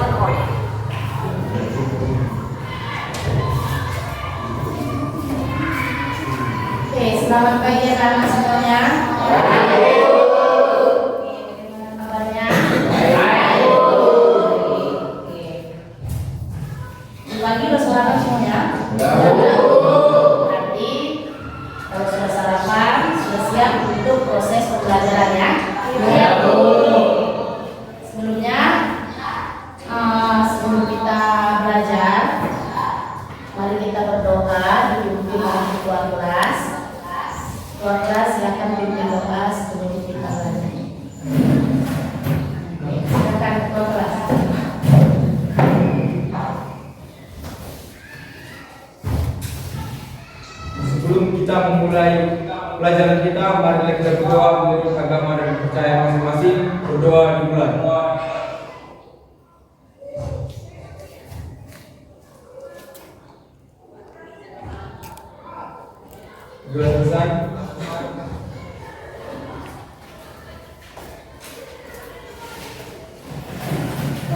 Oke, selamat pagi anak-anak semuanya. Pagi udah sarapan semuanya? Berarti kalau sudah sarapan, sudah siap untuk proses pembelajarannya? Sebelumnya, sebelum kita belajar, mari kita berdoa dipimpin oleh ketua kelas. Ketua kelas silakan pimpin doa sebelum kita belajar. Silakan ketua kelas. Sebelum kita memulai pelajaran kita, mari kita berdoa menurut agama dan percaya masing-masing. Berdoa dimulai. Sudah selesai?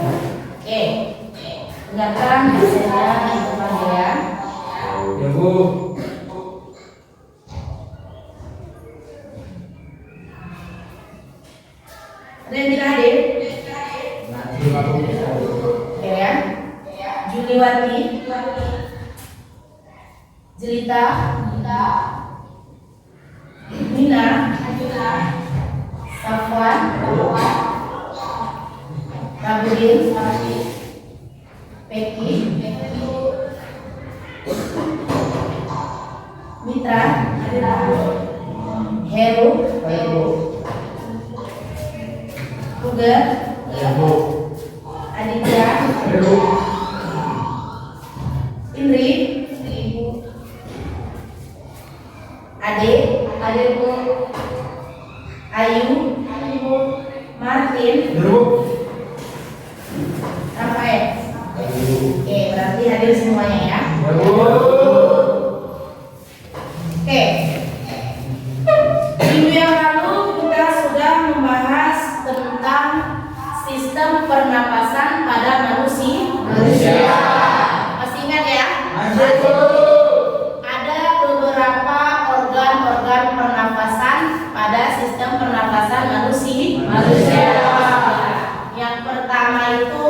Oke, dengarkan hasilnya Ibu Maria. Ya Bu. Ada yang tidak hadir? Ya. Juliwati, Jelita, Nina, Safwan, Rabudin, Peki, Mitra, Heru, Puger, Aditya, Indri, Ade, Ayu, Martin, Rafael. Oke, berarti hadir semuanya ya. Oke. Minggu yang lalu kita sudah membahas tentang sistem pernapasan pada manusia. Masih ingat ya? Ada beberapa organ-organ pernapasan pada sistem pernapasan manusia. Yang pertama itu,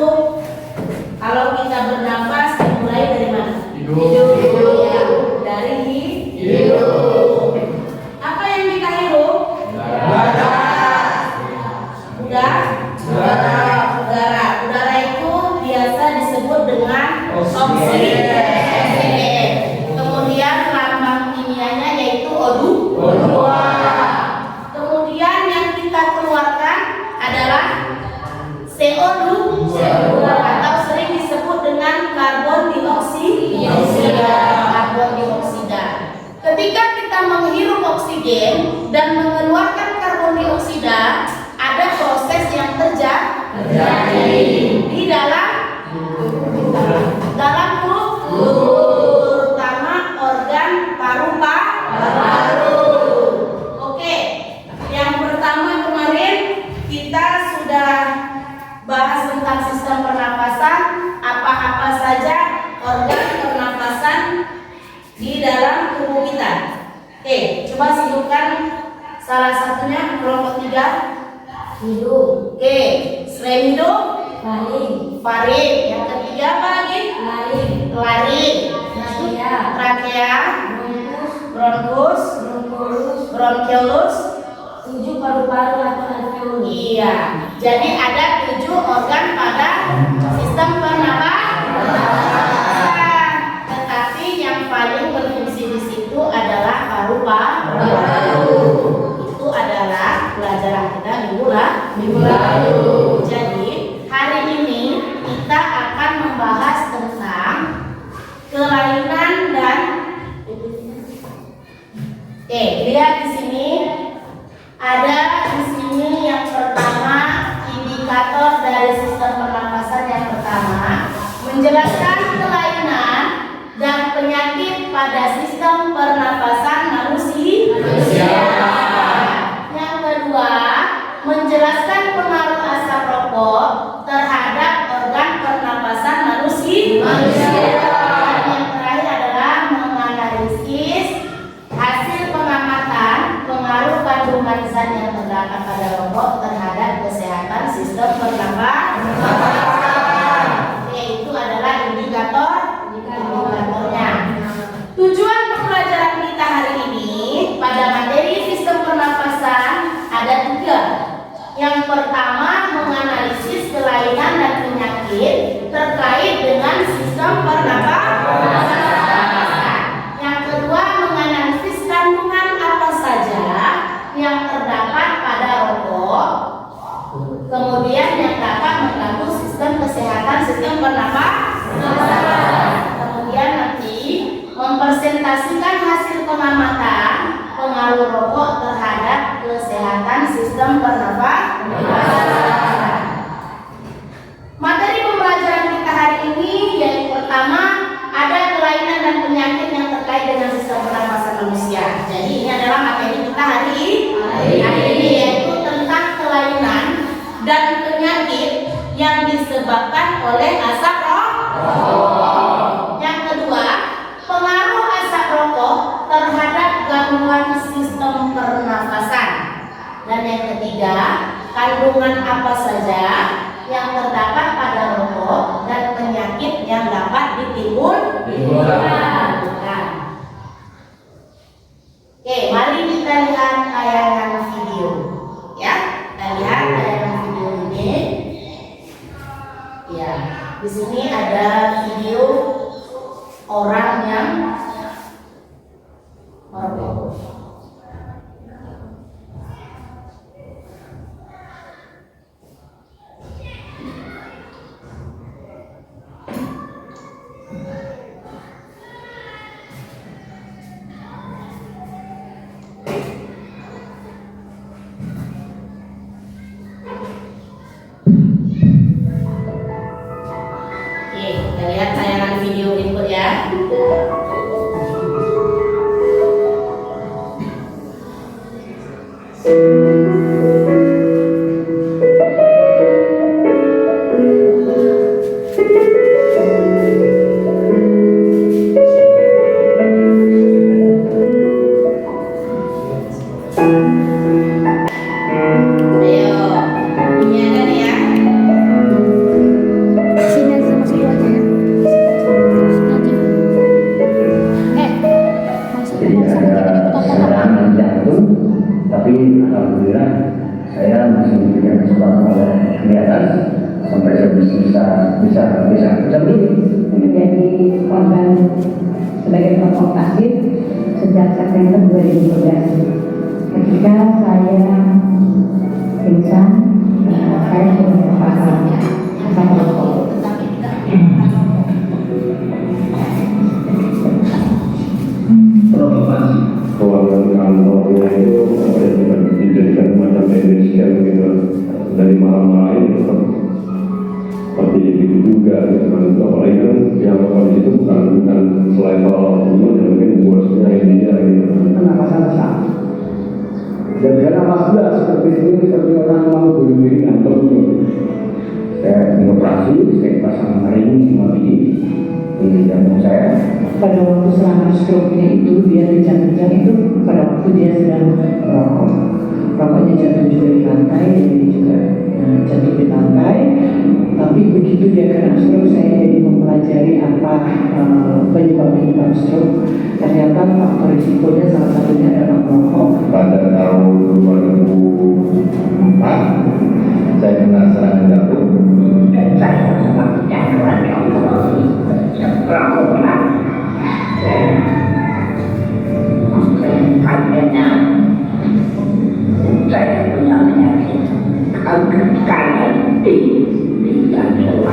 kalau kita bernapas dimulai dari mana? Hidung. Ya, dari hidung. Apa yang kita hirup? Udara. Udara itu biasa disebut dengan oksigen. Kemudian lambang kimianya yaitu O2. Kemudian yang kita keluarkan adalah CO2 atau sering disebut dengan karbon dioksida. Ketika kita menghirup oksigen dan mengeluarkan karbon dioksida, ada proses yang terjadi di dalam tubuh, terutama organ paru-paru. Oke, yang pertama kemarin kita sudah bahas tentang sistem pernapasan, apa-apa saja organ pernapasan di dalam tubuh kita. Oke, coba sebutkan salah satunya, kelompok 3. Hidung. Oke, selain hidung, faring. Yang ketiga apa lagi? Laring. Trakea, bronkus, bronkiolus, 7 paru-paru atau alveolus. Iya. Jadi ada 7 organ pada sistem pernapasan. Tetapi yang paling berfungsi di situ adalah paru-paru. Itu adalah pelajaran kita minggu lalu. Jadi hari ini kita akan membahas tentang kelainan dan lihat di sini. Ada di sini yang pertama, indikator dari sistem pernapasan yang pertama menjelaskan kelainan dan penyakit pada sistem pernapasan manusia. Yang kedua, menjelaskan pengaruh asap rokok terhadap organ pernapasan pesan yang terdapat pada rokok terhadap kesehatan sistem pernapasan. Itu adalah indikatornya. Tujuan pembelajaran kita hari ini pada materi sistem pernapasan ada 3. Yang pertama, menganalisis kelainan dan penyakit terkait dengan sistem pernapasan. Yang kedua, menganalisis kandungan apa saja yang terdapat pada rokok, kemudian yang dapat mengganggu sistem kesehatan sistem pernapasan. Kemudian nanti mempresentasikan hasil pengamatan pengaruh rokok terhadap kesehatan sistem pernapasan. Materi pembelajaran kita hari ini yang pertama, ada kelainan dan penyakit yang terkait dengan sistem pernapasan manusia. Jadi ini adalah materi kita hari ini, yaitu tentang kelainan dan penyakit yang disebabkan oleh asap rokok. Yang kedua, pengaruh asap rokok terhadap gangguan sistem pernafasan. Dan yang ketiga, kandungan apa saja yang terdapat pada rokok dan penyakit yang dapat ditimbulkan. Oke, mari kita lihat tayangan video. Ya, kita lihat tayangan video ini. Ya, di sini ada video orang yang merokok. Oke, kita lihat tayangan video berikut ya. Tapi alhamdulillah saya masih diberikan kesempatan oleh di atas sampai saya bisa menjadi korban sebagai perokok pasif sejak September 2012. Ketika saya pingsan, saya sudah terpapar asap rokok. Ruangan kantornya itu dijadikan semacam scan gitu dari malam-malam seperti itu juga gitu kan. Apalagi kan yang di situ bukan selevel umur yang mungkin bosnya dia gitu kan. Kenapa salah? Dan karena masalah seperti orang mau bunuh diri ngantuk. Saya mengoperasi, saya pasang ring sama di jantung saya. Pada waktu selama stroke-nya itu dia bincang-bincang itu pada waktu dia sedang merokok. Rokoknya jatuh juga di lantai, jadi juga jatuh di lantai. Tapi begitu dia kena stroke, saya jadi mempelajari apa penyebab stroke. Ternyata faktor risikonya salah satunya adalah merokok. Pada tahun 2004 saya kena serangan jantung dan saya sempat jatuhan merokok katanya saya punya penyakit kanker kanan di jantung.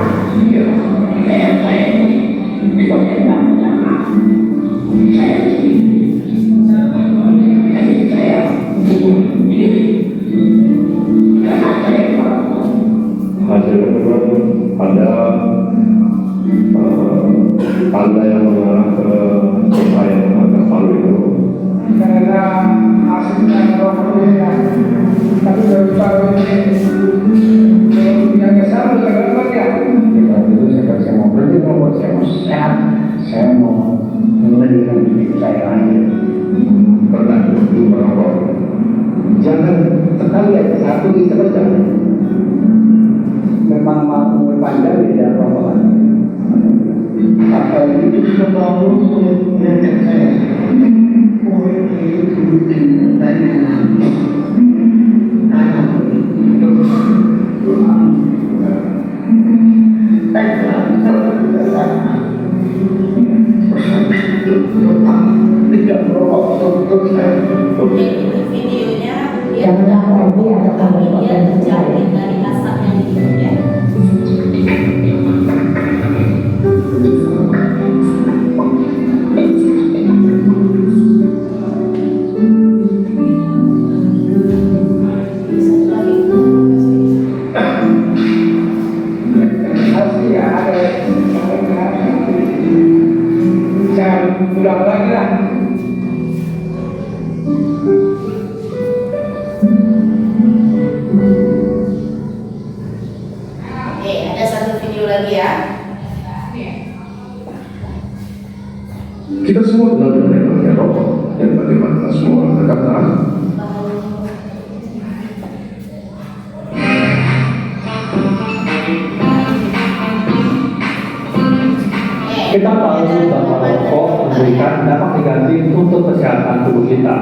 Hasilnya pada tanda yang mengarah ke saya atau palu itu. Karena hasilnya rokoknya, tapi dari palu ini yang kesal terdapat ya. Saya mau berhenti mau saya mau sehat, saya mau memberikan hidup saya lagi. Pernah merokok. Jangan sekali aja, satu bisa baca. Memang umur panjang tidak apa-apa. Apa itu membangun nenek saya? Orang itu dari anak itu. Tidak merokok untuk saya. Videonya dia Jangan lagi ada tapi kabar dia terjangkit dari asap yang dihirup ya. Pasti ya ada. Jangan ulang lagi lah. Oke, ada satu video lagi ya. Kita semua kenal dengan yang namanya rokok dan bagaimana semua orang berkata Kita tahu bahwa rokok memberikan dampak negatif untuk kesehatan tubuh kita,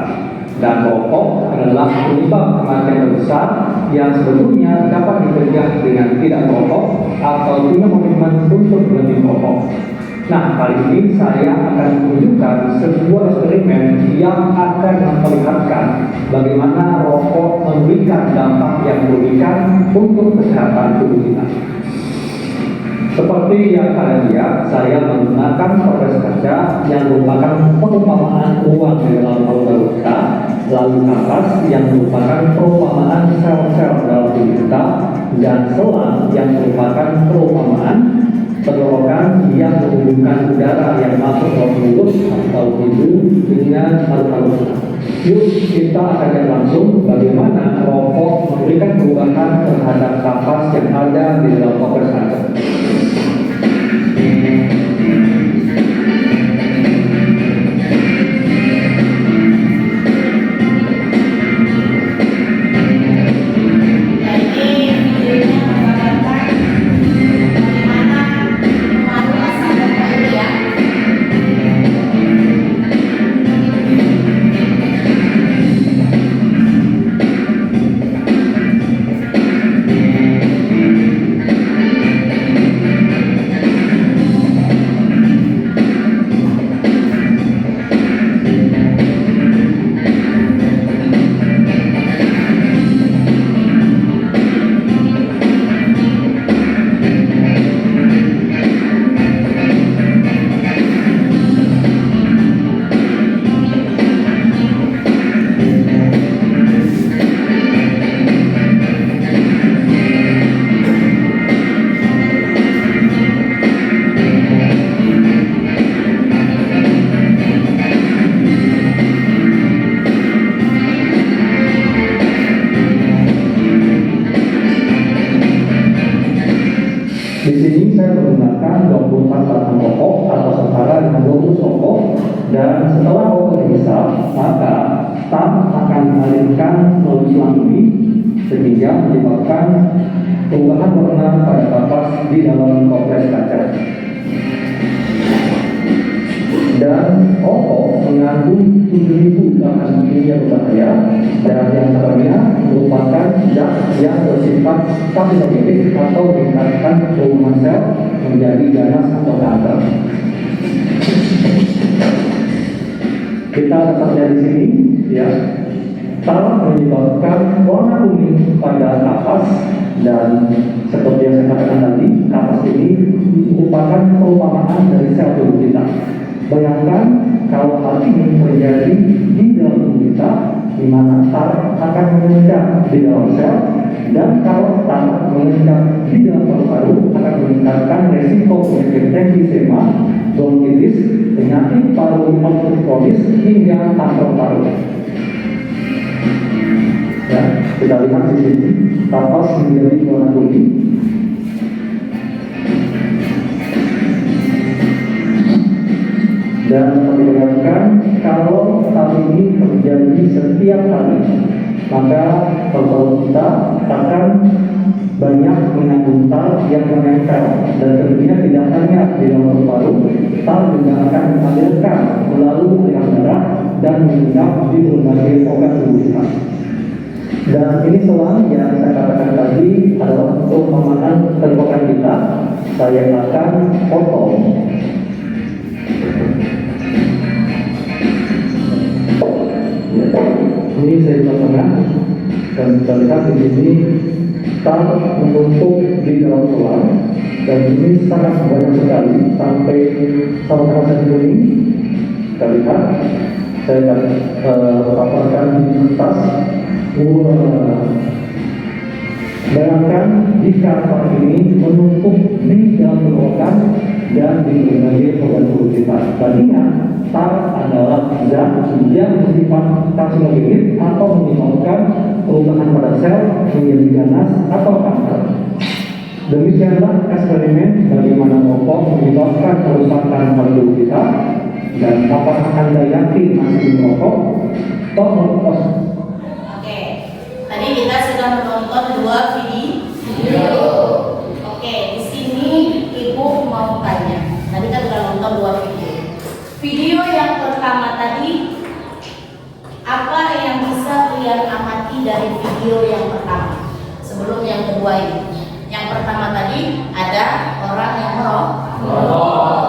dan rokok adalah penyebab kematian terbesar yang sebetulnya dapat dicegah dengan tidak merokok atau punya komitmen untuk berhenti merokok. Nah, kali ini saya akan menunjukkan sebuah eksperimen yang akan memperlihatkan bagaimana rokok memberikan dampak yang merugikan untuk kesehatan tubuh kita. Seperti yang kalian lihat, saya menggunakan toples kaca yang merupakan perumpamaan uang di dalam paru-paru kita, lalu kapas yang merupakan perumpamaan sel-sel dalam tubuh kita, dan selang yang merupakan perumpamaan tenggorokan yang menghubungkan udara yang masuk ke mulut atau hidung dengan paru-paru kita. Yuk kita akan lihat langsung bagaimana rokok memberikan perubahan terhadap kapas yang ada di dalam toples kaca. Di sini saya menggunakan 24 batang rokok atau setara dengan 20 rokok, dan setelah rokok dihisap, maka stang akan mengalirkan melalui selang ini sehingga menyebabkan perubahan warna pada kapas di dalam toples kaca. Dan rokok mengandung 7.000 bahan kimia berbahaya, dan yang terbanyak merupakan zat yang bersifat karsinogenik atau meningkatkan volume sel menjadi ganas atau kanker. Kita dapat lihat di sini, ya, telah menyebabkan warna kuning pada kapas, dan seperti yang saya katakan tadi, kapas ini merupakan perumpamaan dari sel tubuh kita. Bayangkan kalau hal ini terjadi di dalam tubuh kita, di mana saraf akan mengendap di dalam sel, dan kalau saraf mengendap di dalam paru-paru akan meningkatkan resiko penyakit emfisema, bronkitis, penyakit paru kronis hingga kanker paru. Ya, kita lihat di sini, kapas menjadi warna kuning. Dan membayangkan kalau hal ini terjadi setiap kali maka paru-paru kita akan banyak mengandung tar yang menempel, dan tentunya tidak hanya di dalam paru-paru, tar juga akan mengalirkan melalui aliran darah dan mengendap di berbagai organ tubuh kita. Dan ini selang yang saya katakan tadi adalah untuk pemahaman tenggorokan kita. Saya akan potong. Ini saya buat tengah, dan kita lihat di sini tar menumpuk di dalam tulang, dan ini sangat banyak sekali sampai sama-sama satu ini. Kita lihat, saya akan paparkan di kertas. Bayangkan jika tar ini menumpuk di dalam tenggorokan dan di berbagai organ tubuh kita. Dan ingat, tar adalah zat yang bersifat karsinogenik atau menyebabkan perubahan pada sel menjadi ganas atau kanker. Demikianlah eksperimen bagaimana rokok menyebabkan kerusakan pada tubuh kita. Dan apakah Anda yakin masih merokok? Oke, tadi kita sudah menonton 2 video. Oke, di sini Ibu mau tanya. Tadi kita sudah nonton 2 video. Video yang pertama tadi, apa yang bisa kalian amati dari video yang pertama? Sebelum yang kedua ini. Yang pertama tadi ada orang yang merokok.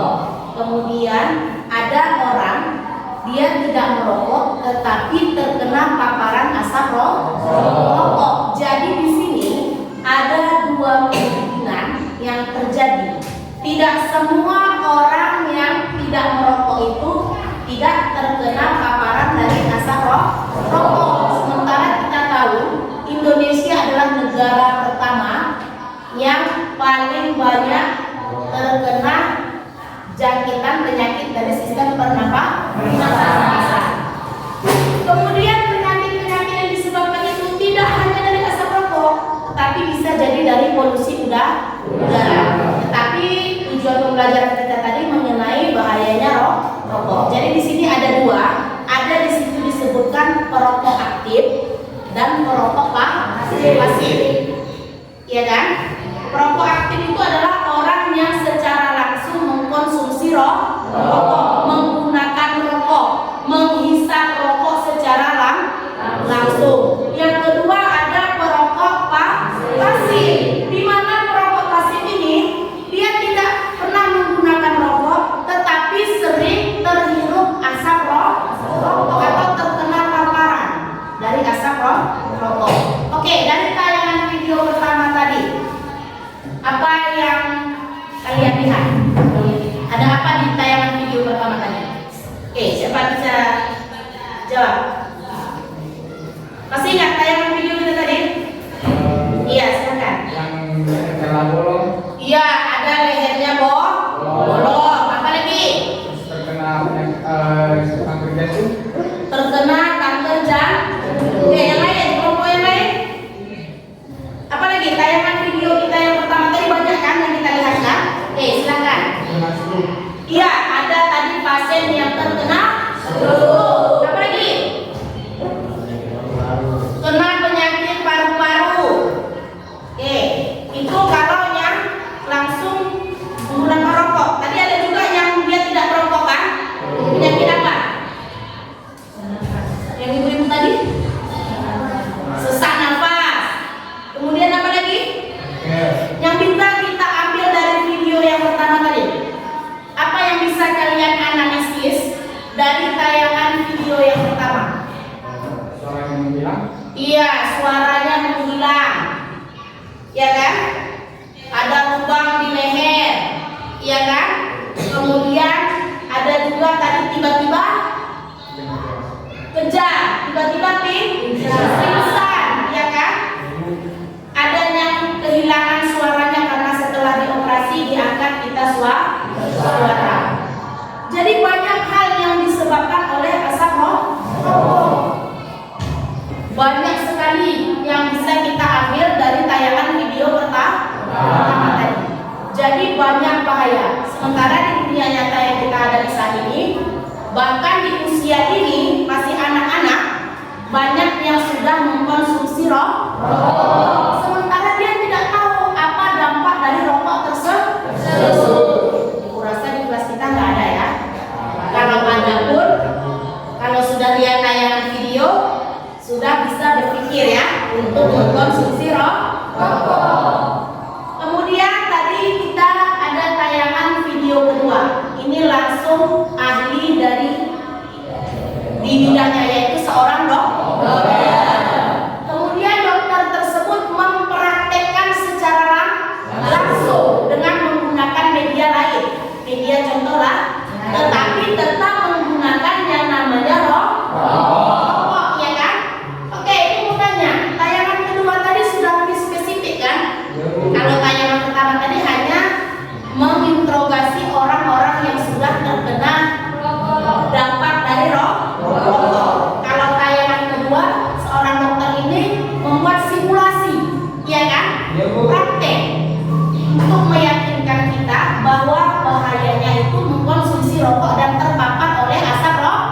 Kemudian ada orang dia tidak merokok tetapi terkena paparan asap rokok. Jadi di sini ada 2 kemungkinan yang terjadi. Tidak semua orang yang tidak merokok itu tidak terkena paparan dari asap rokok. Sementara kita tahu Indonesia adalah negara pertama yang paling banyak terkena jangkitan penyakit dari sistem pernapasan. Kemudian penyakit-penyakit yang disebabkan itu tidak hanya dari asap rokok, tetapi bisa jadi dari polusi udara. Tetapi tujuan pembelajaran kita tadi mengenai bahayanya rokok. Jadi di sini ada 2. Ada di situ disebutkan perokok aktif dan perokok pasif. Iya kan? Perokok aktif itu adalah orang yang secara langsung mengkonsumsi rokok, menggunakan rokok, menghisap rokok secara langsung. Yang kedua ada perokok pasif, di mana perokok pasif ini dia tidak pernah menggunakan rokok, tetapi sering terhirup asap rokok atau terkena paparan dari asap rokok. Oke, dari tayangan video pertama tadi, apa yang kalian lihat? Ada apa di tayangan video pertama tadi? Oke, siapa bisa jawab? Masih ingat tayangan video kita tadi? Iya, silakan. Yang kena bolong. Iya, ada lehernya bolong. Apa lagi? Terus terkena kanker jantung. Terkena kanker jantung. Oke, yang lain, kelompok yang lain. Apa lagi? Tayangan video kita yang pertama tadi banyak kan yang kita lihat kan? Oke, silakan. Kena stroke. Iya, ada tadi pasien yang terkena stroke. Apa lagi? Kena penyakit paru-paru. Oke, itu kalau yang langsung menggunakan rokok. Tadi ada juga yang dia tidak merokok kan? Penyakit apa? Yang ibu-ibu tadi? Sesak nafas. Kemudian apa lagi? Yang bisa kita ambil dari video yang pertama tadi. Apa yang bisa kalian analisis dari tayangan video yang pertama? Suara yang menghilang. Iya, suaranya menghilang. Ya kan? Ada lubang di leher. Iya kan? Kemudian ada juga tadi tiba-tiba kejang, tiba-tiba pingsan, ya kan? Ada yang kehilangan suaranya karena setelah dioperasi diangkat kita suara. Jadi banyak hal yang disebabkan oleh asap rokok. Banyak sekali yang bisa kita ambil dari tayangan video pertama tadi. Jadi banyak bahaya. Sementara di dunia nyata yang kita hadapi saat ini, bahkan di usia ini masih anak-anak, banyak yang sudah Sementara dia tidak tahu apa dampak dari rokok tersebut. Aku rasa di kelas kita nggak ada ya. Kalau ada pun, kalau sudah lihat tayangan video, sudah bisa berpikir ya untuk mengkonsumsi rokok. Kemudian tadi kita ada tayangan video kedua. Ini langsung ahli dari di bidangnya, yaitu seorang dokter. Kemudian dokter tersebut mempraktekkan secara langsung dengan menggunakan media lain. Media contoh lah, tetapi tetap menggunakan yang namanya rokok, ya kan? Oke, ini mau tanya, tayangan kedua tadi sudah lebih spesifik kan? Kalau tayangan pertama tadi hanya menginterogasi orang-orang yang sudah terkena dampak dari rokok. Kalau tayangan kedua, seorang dokter ini membuat simulasi, ya kan? Praktek untuk meyakinkan kita bahwa bahayanya itu mengkonsumsi rokok dan terpapar oleh asap rokok.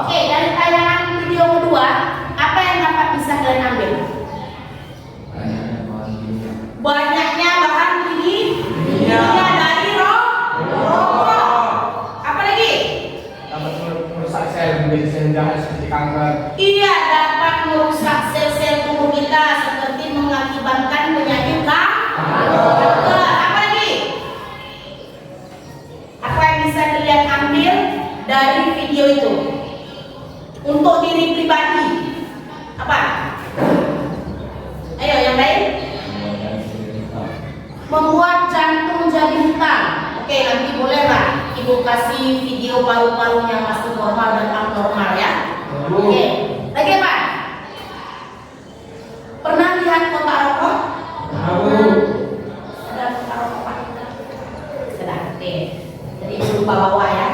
Oke, dari tayangan video kedua, apa yang dapat bisa kalian ambil? Banyaknya bahan kimia dari rokok. Apa lagi? Dapat merusak sel, menjadi sel jahat seperti kanker. Iya, dapat merusak sel-sel tubuh kita seperti mengakibatkan penyakit kanker. Apa lagi? Apa yang bisa kalian ambil dari video itu? Untuk diri pribadi, apa? Ayo, yang lain? Membuat jantung jadi hitam. Oke, nanti bolehlah Ibu kasih video paru-paru yang masih normal dan abnormal ya. Oke, lagi apa? Pernah lihat kotak rokok? Ada kotak rokok Pak? Sudah, oke. Jadi Ibu lupa bawa ya.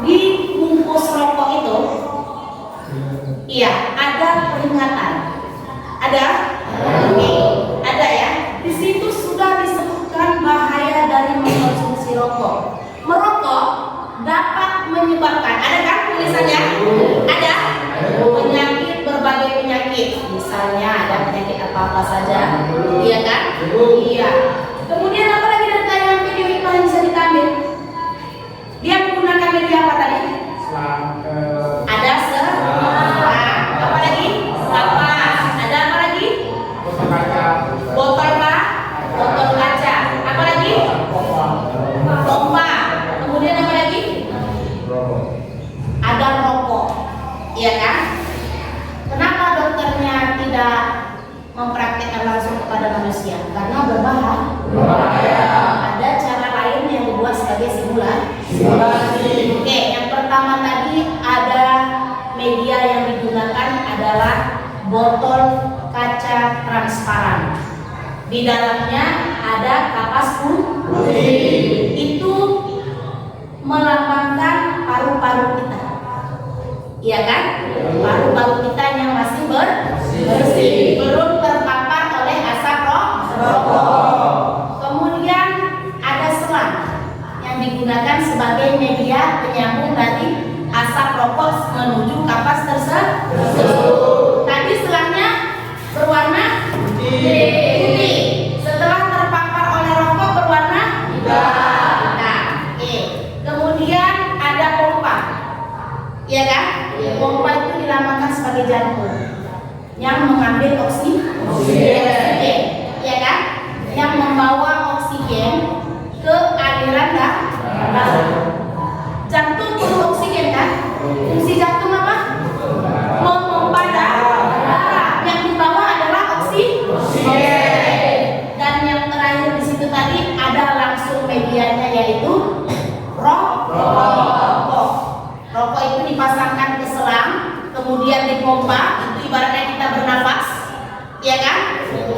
Di bungkus rokok itu, iya, ada peringatan. Ada? Oke, ada ya. Di situ sudah disebutkan bahaya dari mengkonsumsi rokok. Merokok dapat menyebabkan, ada kan tulisannya? Ada? Penyakit, berbagai penyakit. Misalnya ada penyakit apa-apa saja, iya kan? Iya. Kemudian apa lagi dari tayangan video itu yang bisa kita ambil? Dia menggunakan media apa tadi? Ada selang. Apa lagi? Kapas. Ada apa lagi? Botol apa? Botol kaca. Apa lagi? Pompa. Kemudian apa lagi? Ada rokok. Iya kan? Kenapa dokternya tidak mempraktekkan langsung kepada manusia? Karena berbahaya. Ada cara lain yang dibuat sebagai simulasi. Oke, yang pertama tadi ada media yang digunakan adalah botol kaca transparan. Di dalamnya ada kapas putih. Itu melambangkan paru-paru kita. Iya kan? Paru-paru kita yang masih bersih, belum terpapar oleh asap rokok. Kemudian ada selang yang digunakan sebagai media penyambung dari asap rokok menuju kapas tersebut. Tadi selangnya berwarna putih. Setelah terpapar oleh rokok berwarna hitam. Nah, oke. Kemudian ada pompa, ya kan? Pompa itu dilambangkan sebagai jantung yang mengambil oksigen, ya kan? Yang membawa oksigen ke aliran darah. Jantung perlu oksigen kan? Fungsi jantung apa? Memompa darah. Yang dibawa adalah oksigen. Dan yang terakhir di situ tadi ada langsung medianya, yaitu rokok. Rokok itu dipasangkan ke selang, kemudian dipompa. Itu ibaratnya kita bernafas, ya kan?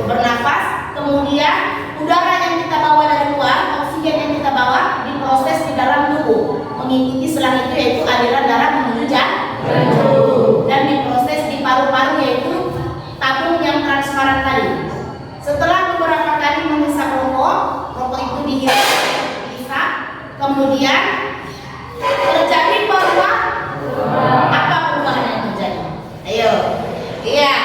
Bernafas, kemudian udara yang kita bawa dari luar, oksigen yang kita bawa diproses di dalam tubuh, mengikuti selang itu, yaitu aliran darah menuju jantung, dan diproses di paru-paru, yaitu tabung yang transparan tadi. Setelah beberapa kali menghisap rokok, rokok itu dihisap, kemudian terjadi perubahan. Apa perubahan yang terjadi? Ayo, iya.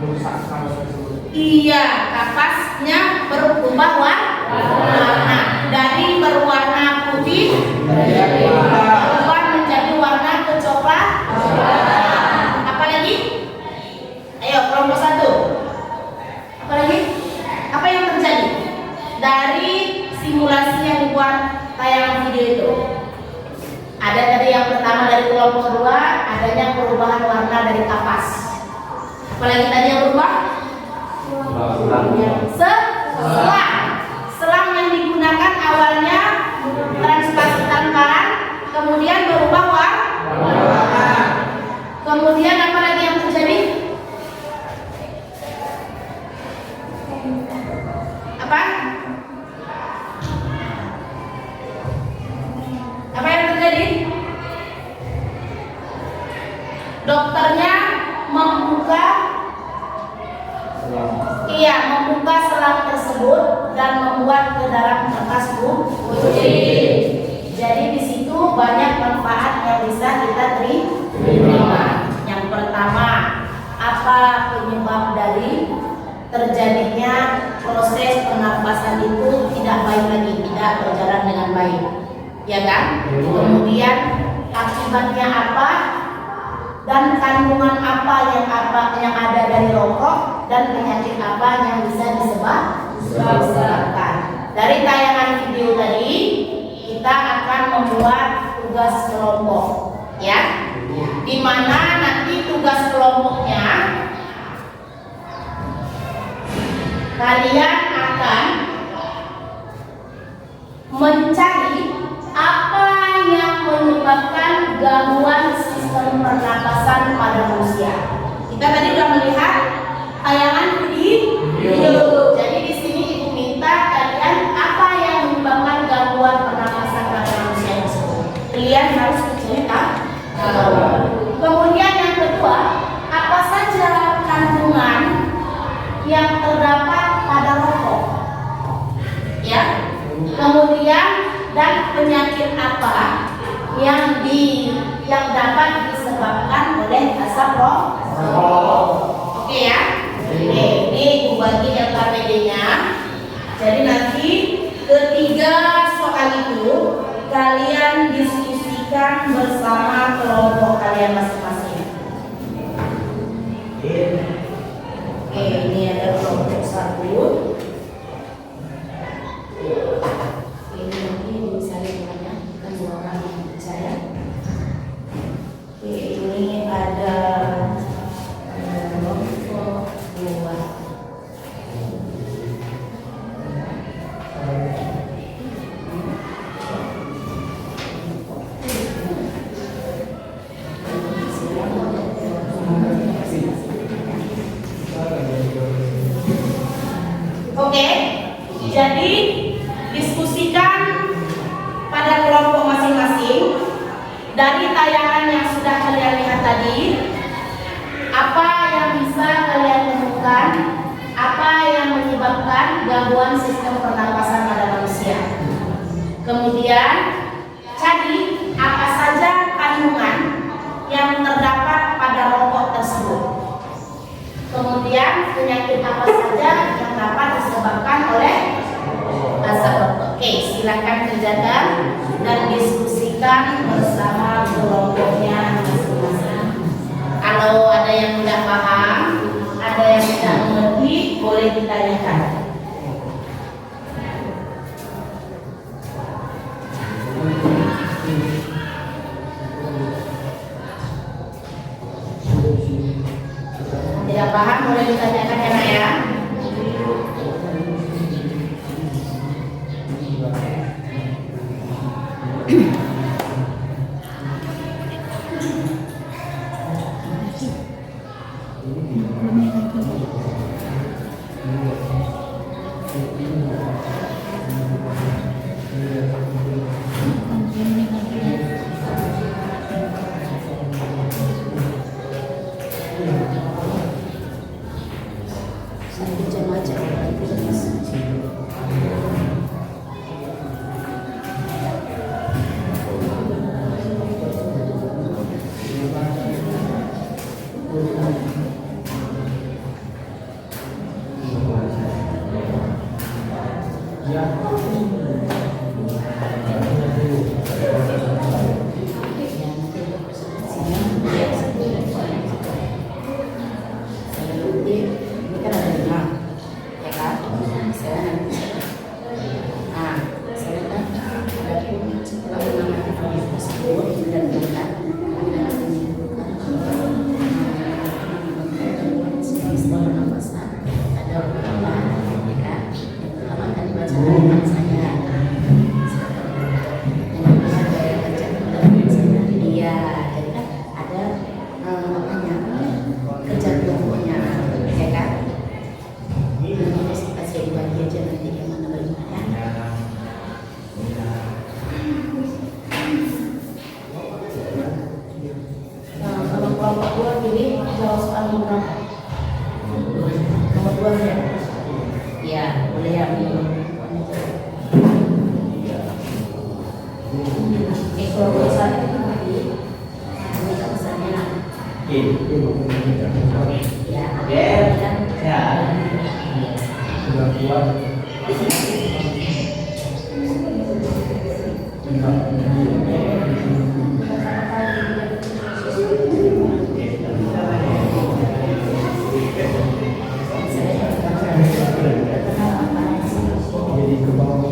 merusak kapas tersebut. Iya, kapasnya berubah warna dari berwarna putih berubah menjadi warna kecoklat. Apa lagi? Ayo kelompok 1. Apa lagi? Apa yang terjadi dari simulasi yang dibuat tayangan video itu? Ada tadi yang pertama dari kelompok 2, adanya perubahan warna dari kapas. Apalagi tadi yang berubah? Selang yang digunakan awalnya transparan, kemudian berubah warna. Kemudian apa lagi yang terjadi? Apa? Apa yang terjadi? Dokternya membuka selang tersebut dan membuat ke dalam kertas putih. Jadi di situ banyak manfaat yang bisa kita terima. Yang pertama, apa penyebab dari terjadinya proses pernapasan itu tidak baik lagi, tidak berjalan dengan baik, ya kan? Kemudian akibatnya apa? Dan kandungan apa yang ada dari rokok dan penyakit apa yang bisa disebabkan. Dari tayangan video tadi kita akan membuat tugas kelompok, ya, di mana nanti tugas kelompoknya kalian akan mencari apa yang menyebabkan gangguan sistem pernapasan pada manusia. Kita tadi sudah melihat tayangan video. Jadi di sini ibu minta kalian apa yang menyebabkan gangguan pernapasan pada manusia tersebut. Kalian harus menceritakan. Kemudian yang kedua, apa saja kandungan yang terdapat pada rokok, ya. Kemudian dan penyakit apa yang dapat disebabkan oleh asap rokok. Oke ya. Oke, ini ibu bagi yang KPD-nya. Jadi nanti ketiga soal itu kalian diskusikan bersama kelompok kalian masing-masing. Oke, ini ada kelompok 1. Ini nanti bisa lihatnya kan 2 orang yang percaya. Oke, ini ada kelompok 2. Oke, jadi diskusikan pada kelompok masing-masing dari tayangan yang sudah kalian lihat tadi, apa yang bisa kalian temukan, apa yang menyebabkan gangguan sistem pernapasan pada manusia. Kemudian cari apa saja kandungan yang terdapat pada rokok tersebut. Kemudian penyakit apa saja yang dapat disebabkan oleh asap rokok. Oke, silakan kerjakan dan diskusikan bersama kelompoknya masing-masing. Kalau ada yang tidak paham, ada yang tidak mengerti, boleh ditanyakan. Tidak paham boleh ditanyakan ya Nak ya. kelompok 2 pilih jawab soal nomor berapa? Nomor 2 ya? Iya, boleh ya. Kelompok 1 itu tadi minta pesannya. Ya. Sudah kuat. Jadi ke bawah.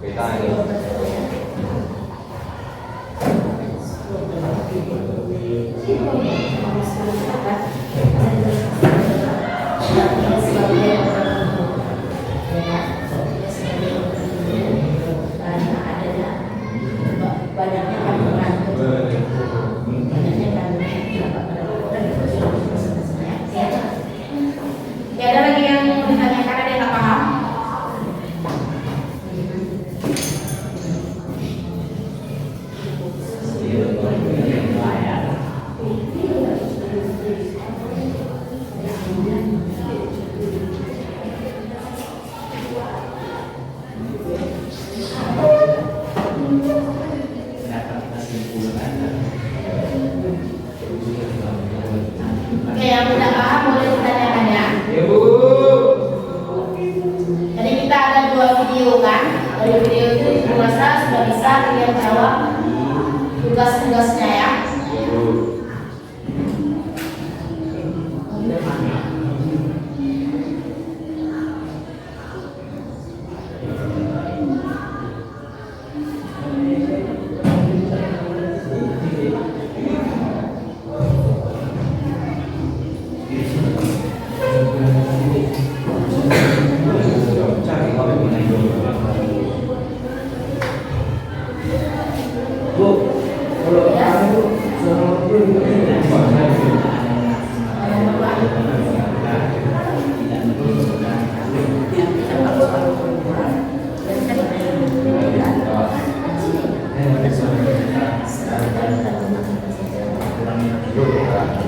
Kita ini. Ada lagi yang mau ditanyakan, ada yang nggak paham? Oke, yang tidak paham boleh ditanyakan ya. Ya Bu. Jadi kita ada 2 video kan. Dari video itu Ibu rasa sudah bisa kalian jawab tugas-tugasnya ya.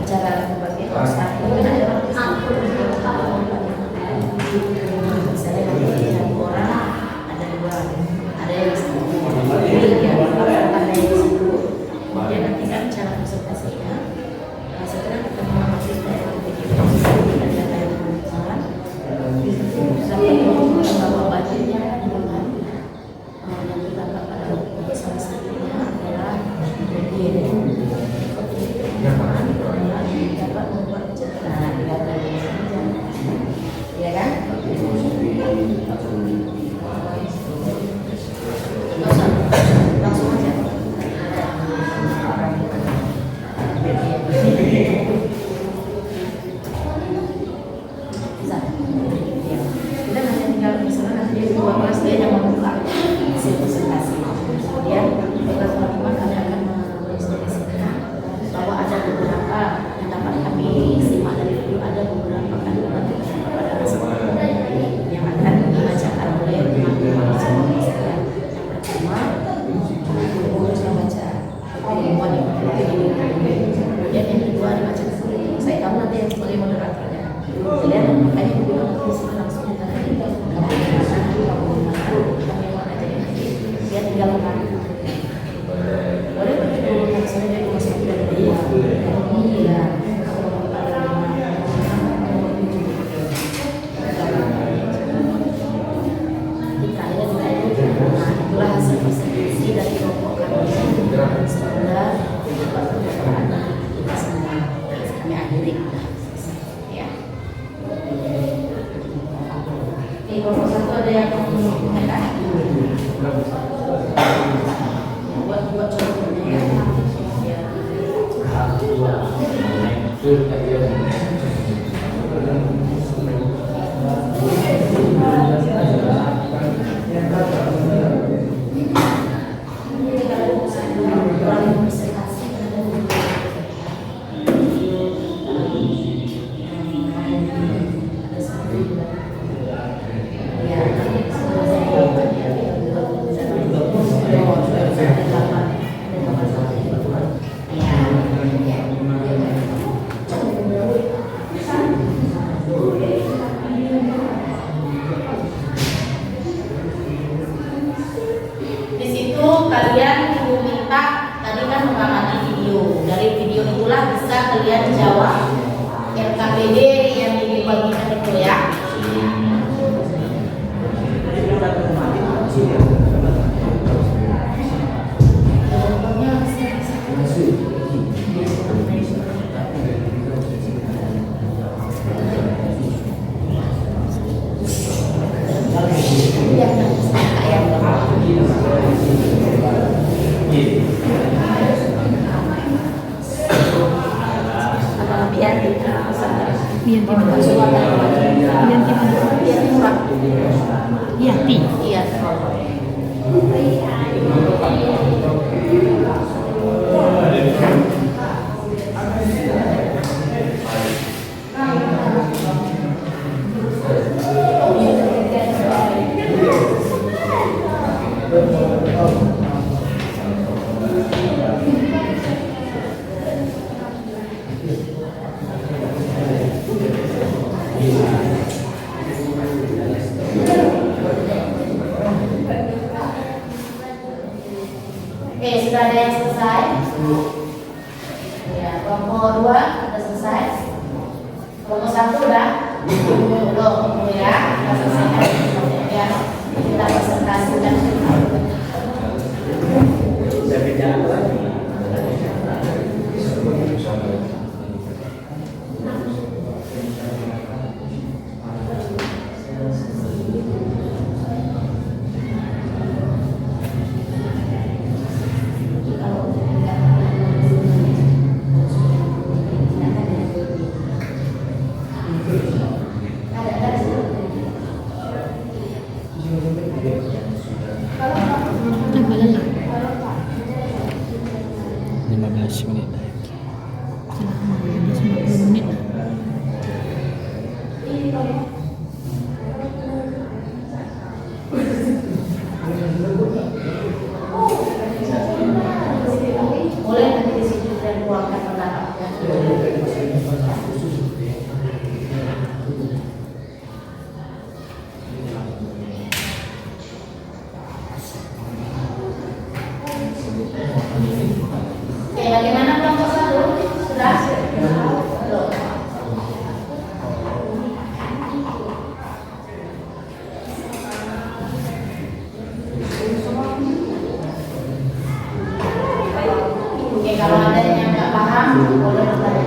Cara berbagai obstacle ada misalnya nanti yang orang ada 2, ada yang ada yang situ, kemudian nanti kan cara presentasinya setelah ketemu sama kita ada kayak pembicaraan sampai bawa budgetnya yang kita dapat pada salah satunya adalah dapat membuat cerita ya kan? Langsung aja. Bisa. Kita hanya tinggal misalnya nanti di 2 kelas dia yang membuka hasil presentasi. Kemudian teman-teman kami akan menginstruksikan bahwa ada beberapa yang dapat kami simak dari video, ada beberapa kandungan pada kesempatan yang akan dibacakan oleh teman-teman semua. Yang pertama, harus membaca keilmuan yang kemudian yang kedua dibaca buku. Saya tahu nanti yang sebagai moderatornya. Kalian makanya juga langsung ditanya kami mau aja nanti dia tinggal makan. Boleh saya dari masuk dari dia. Iya. Itulah hasil presentasi dari kelompok kami. Setelah kita semua kami akhiri. Ya. Di kelompok 1 ada yang mau komentar? Buat contohnya ya. Di situ kalian Ibu minta tadi kan mengamati video. Dari video itulah bisa kalian jawab RKPD yang Ibu bagikan itu ya. Ya, Iya. Oke, sudah ada yang selesai? Ya, kelompok 2 sudah selesai. Kelompok 1 udah? Belum, ya. Kita selesaikan ya. Kita presentasikan. Boleh nanti di situ dan keluarkan pendapatnya. Oke, bagaimana kelompok 1? Sudah? Belum. Oke, kalau ada yang nggak paham, boleh bertanya.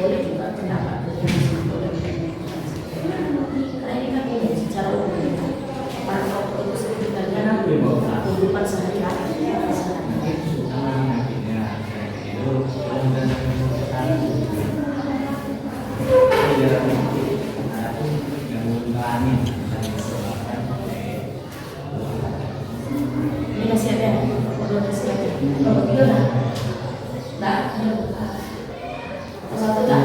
Boleh juga pendapat karena ini kan ini secara umum para kelompok itu sendiri bagian kehidupan sehari-hari. Ini masih ada, belum masih ada. Kelompok 3 lah. Nah, satu dah.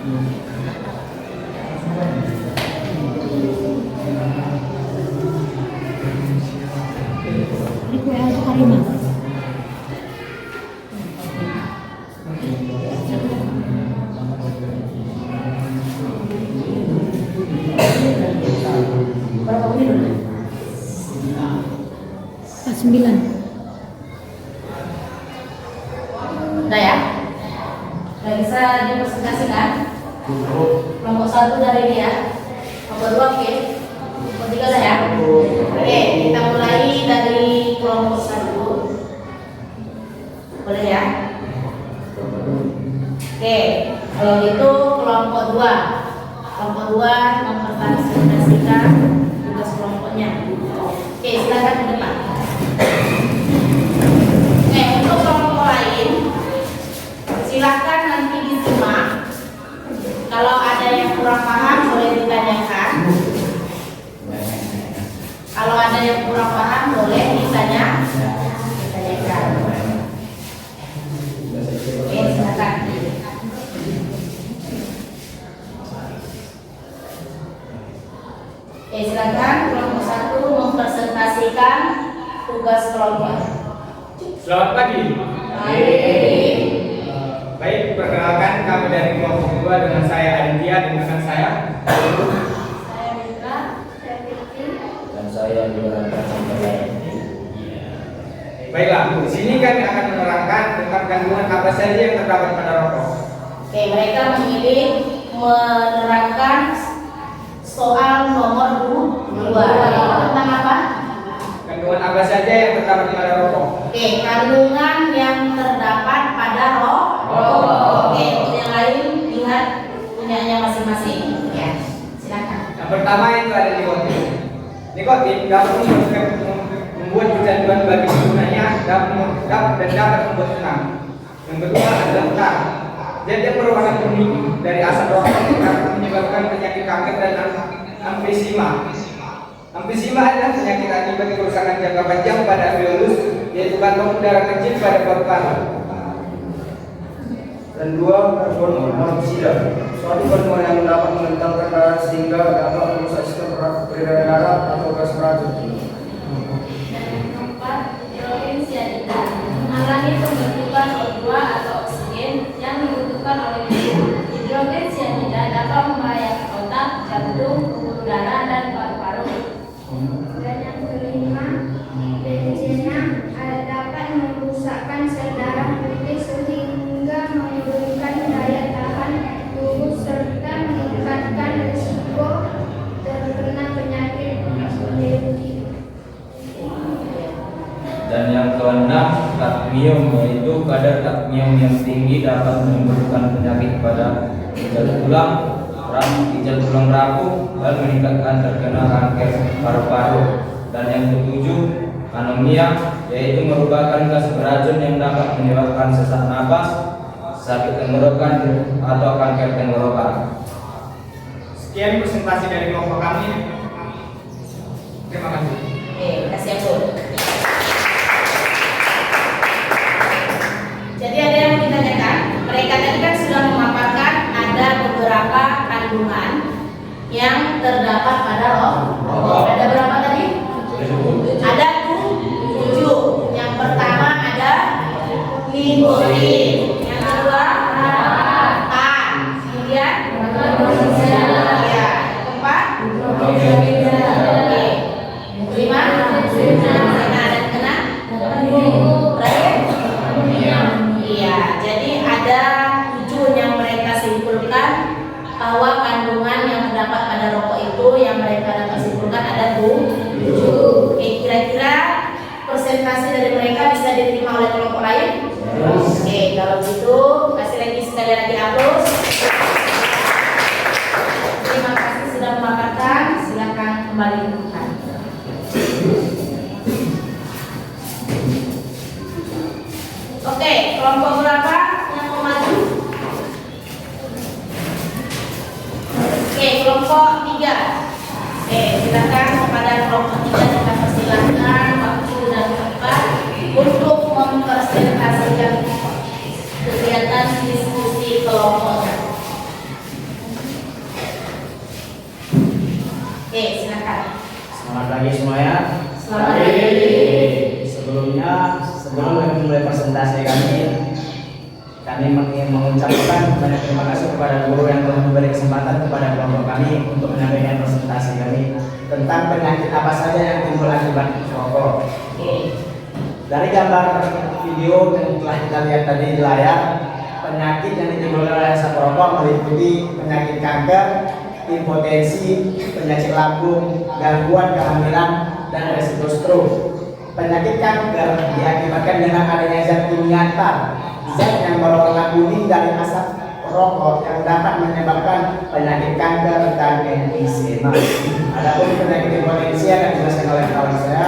Berapa menit dulu? 9. Udah ya? Udah bisa dipresentasikan? Kelompok 1 dari dia, kelompok 2 oke, kelompok 3 udah ya? Oke, kita mulai dari kelompok 1. Boleh ya? Oke, kalau gitu kelompok 2. Kelompok 2 mempresentasikan tugas kelompoknya. Oke, silakan ke depan. Oke, untuk kelompok lain silakan nanti disimak. Kalau ada yang kurang paham boleh ditanyakan. Kalau ada yang kurang paham boleh ditanyakan. Oke, silakan. Oke, silakan kelompok 1 mempresentasikan tugas kelompok. Selamat pagi. Baik, perkenalkan kami dari kelompok 2 dengan saya Aditya dan rekan saya. Saya Mitra, saya Vicky, dan saya Yolanda Sampai. Baiklah, di sini kami akan menerangkan tentang kandungan apa saja yang terdapat pada rokok. Oke, mereka memilih menerangkan soal nomor 2. Tentang apa? Kandungan apa saja yang terdapat pada rokok? Oke, kandungan yang terdapat pada rokok. Oke, untuk yang lain lihat punyanya masing-masing. Ya, silakan. Yang pertama itu ada nikotin. Nikotin dapat membuat kecanduan bagi penggunanya dan dapat membuat tenang. Yang kedua adalah utang. Dia berwarna kuning dari asap rokok yang dapat menyebabkan penyakit kanker dan emfisema. Emfisema adalah penyakit akibat kerusakan jangka panjang pada alveolus, yaitu kantong udara kecil pada paru-paru. Dan 2, karbon monoksida, suatu kandungan yang dapat menentangkan darah sehingga dapat merusak sistem peredaran darah atau gas beracun. yang 4, hidrogen cyanida, mengalami pembentukan O2 atau oksigen yang dibutuhkan oleh tubuh. Hidrogen cyanida dapat membahayakan otak, jantung, pembuluh darah, dan paru-paru. Dan yang kelima, benzennya dapat merusakkan sel darah putih sehingga menurunkan daya tahan tubuh serta meningkatkan risiko terkena penyakit otoimun. Dan yang keenam, kadmium, yaitu kadar kadmium yang tinggi dapat menimbulkan penyakit pada ginjal tulang, ginjal tulang rapuh, dan meningkatkan terkena kanker paru-paru. Dan yang ketujuh, anemia, yaitu merupakan gas beracun yang dapat menyebabkan sesak napas, sakit tenggorokan, atau kanker tenggorokan. Sekian presentasi dari kelompok kami. Terima kasih. Oke, kasih aku. Jadi ada yang mau ditanyakan? Mereka tadi kan sudah memaparkan ada beberapa kandungan yang terdapat pada rokok. Ada berapa tadi? Ada 7. Yang pertama ada nikotin. Yang kedua tan. Kemudian ya. Keempat oke. Kelima ada kena. Terakhir iya. Jadi ada 7 yang mereka simpulkan bahwa kandungan yang terdapat pada rokok itu yang mereka dapat simpulkan ada 7. Oke, kira-kira presentasi dari mereka bisa diterima oleh kelompok lain? Oke, kalau gitu kasih lagi sekali lagi aplaus. Terima kasih sudah memaparkan. Silakan kembali dudukkan. Oke, kelompok berapa yang mau maju? Oke, kelompok 3. Oke, silakan kepada kelompok 3 kita persilakan waktu dan tempat untuk mempresentasikan kegiatan diskusi kelompok. Selamat pagi semuanya. Selamat pagi. Sebelum kami mulai presentasi kami ingin mengucapkan banyak terima kasih kepada guru yang telah memberi kesempatan kepada kelompok kami untuk menyampaikan presentasi kami tentang penyakit apa saja yang timbul akibat rokok. Dari gambar video yang telah kita lihat tadi di layar, penyakit yang ditimbulkan oleh asap rokok meliputi penyakit kanker, impotensi, penyakit lambung, gangguan kehamilan, dan resiko stroke. Penyakit kanker diakibatkan dengan adanya zat kimia zat yang berwarna kuning dari asap rokok yang dapat menyebabkan penyakit kanker dan emfisema. Adapun penyakit impotensi akan dijelaskan oleh kawan saya.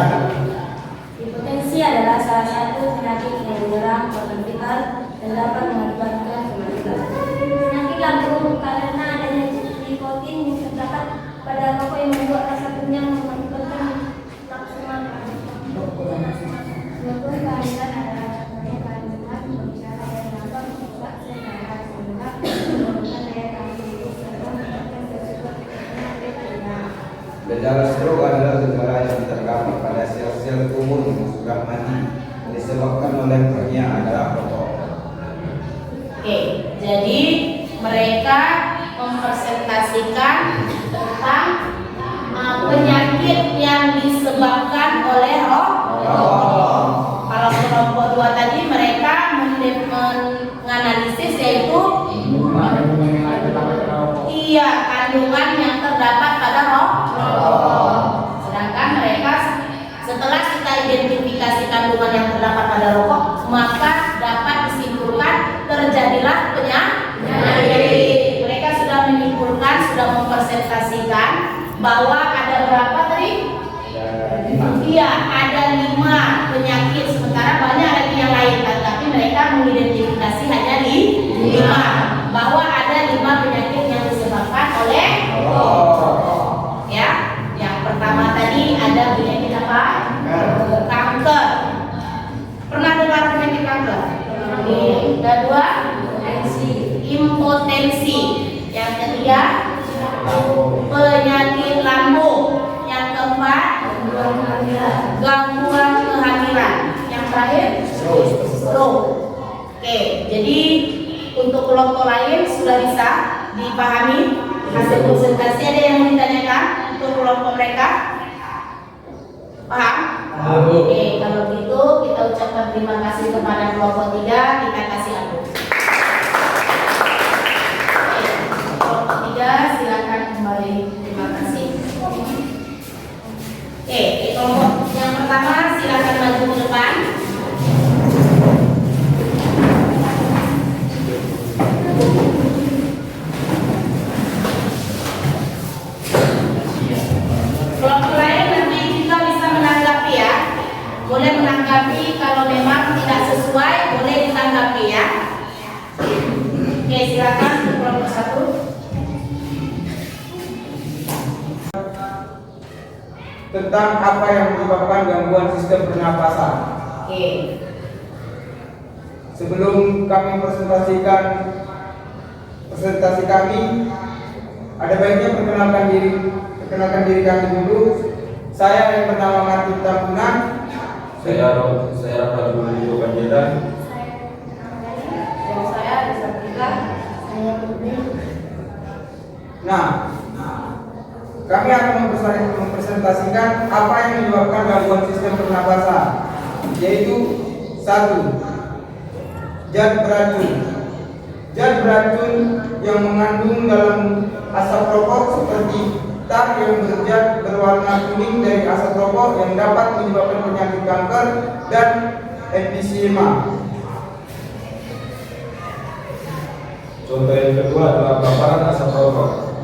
Impotensi adalah salah satu penyakit yang menyerang organ vital dan dapat mengakibatkan kematian. Penyakit lambung karena adanya nikotin yang terdapat pada rokok yang membuat rasa kenyang mengakibatkan nafsu makan. Gangguan kehamilan adalah contohnya kehamilan berbicara yang dapat merusak secara sehingga menurunkan daya tahan tubuh serta menyebabkan resiko penyakit ringan. Gejala stroke adalah gejala yang terdapat pada sel-sel tubuh yang sudah mati disebabkan oleh adalah rokok. Oke, jadi mereka mempresentasikan tentang penyakit yang disebabkan oleh rokok. Kalau kelompok 2 tadi mereka menganalisis yaitu kandungan yang terdapat pada rokok. Sedangkan mereka setelah kita identifikasi kandungan yang terdapat pada rokok, maka dapat disimpulkan terjadilah penyakit. Mereka sudah menyimpulkan, sudah mempresentasikan bahwa ada berapa tadi? Iya, ada 5 penyakit. Sementara banyak lagi yang lain, tapi mereka mengidentifikasi hanya 5. Bahwa ada 5 penyakit yang disebabkan oleh rokok. Ya, yang pertama tadi ada penyakit apa? Kanker. Pernah dengar penyakit kanker? Kedua, impotensi. Yang ketiga, penyakit lambung. Yang keempat, gangguan kehamilan. Yang terakhir, stroke. Oke, jadi untuk kelompok lain sudah bisa dipahami hasil presentasi. Ada yang mau ditanyakan untuk kelompok mereka? Paham? Oke, kalau gitu kita ucapkan terima kasih kepada kelompok 3. Kita kasih aplaus. Kelompok 3 silakan kembali. Terima kasih. Oke, kelompok yang pertama silakan maju ke depan. Kelompok lain nanti kita bisa menanggapi ya. Boleh menanggapi, kalau memang tidak sesuai boleh ditanggapi ya. Oke, silakan kelompok 1. Tentang apa yang menyebabkan gangguan sistem pernapasan. Oke. Sebelum kami presentasi kami, ada baiknya perkenalkan diri kami dulu. Saya yang bernama Martin Tambunan. Saya Rafael Panjaitan. Dan saya Disabilitas. Saya Putri. Nah, kami akan mempresentasikan apa yang menyebabkan gangguan sistem pernapasan, yaitu 1. Zat beracun. Zat beracun yang mengandung dalam asap rokok seperti tar yang berzat berwarna kuning dari asap rokok yang dapat menyebabkan penyakit kanker dan emfisema. Contoh yang kedua adalah paparan asap rokok.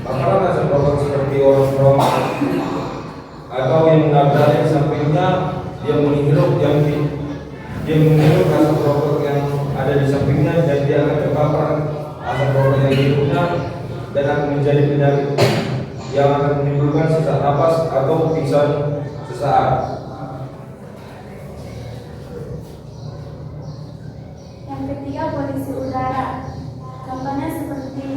Paparan asap rokok seperti orang atau yang menabrak sampingnya, dia menghirup asap rokok yang ada di sampingnya dan dia akan terpapar asap rokok yang dihirupnya dan akan menjadi penyakit yang akan menimbulkan sesak napas atau pingsan sesaat. Yang ketiga, polusi udara. Contohnya seperti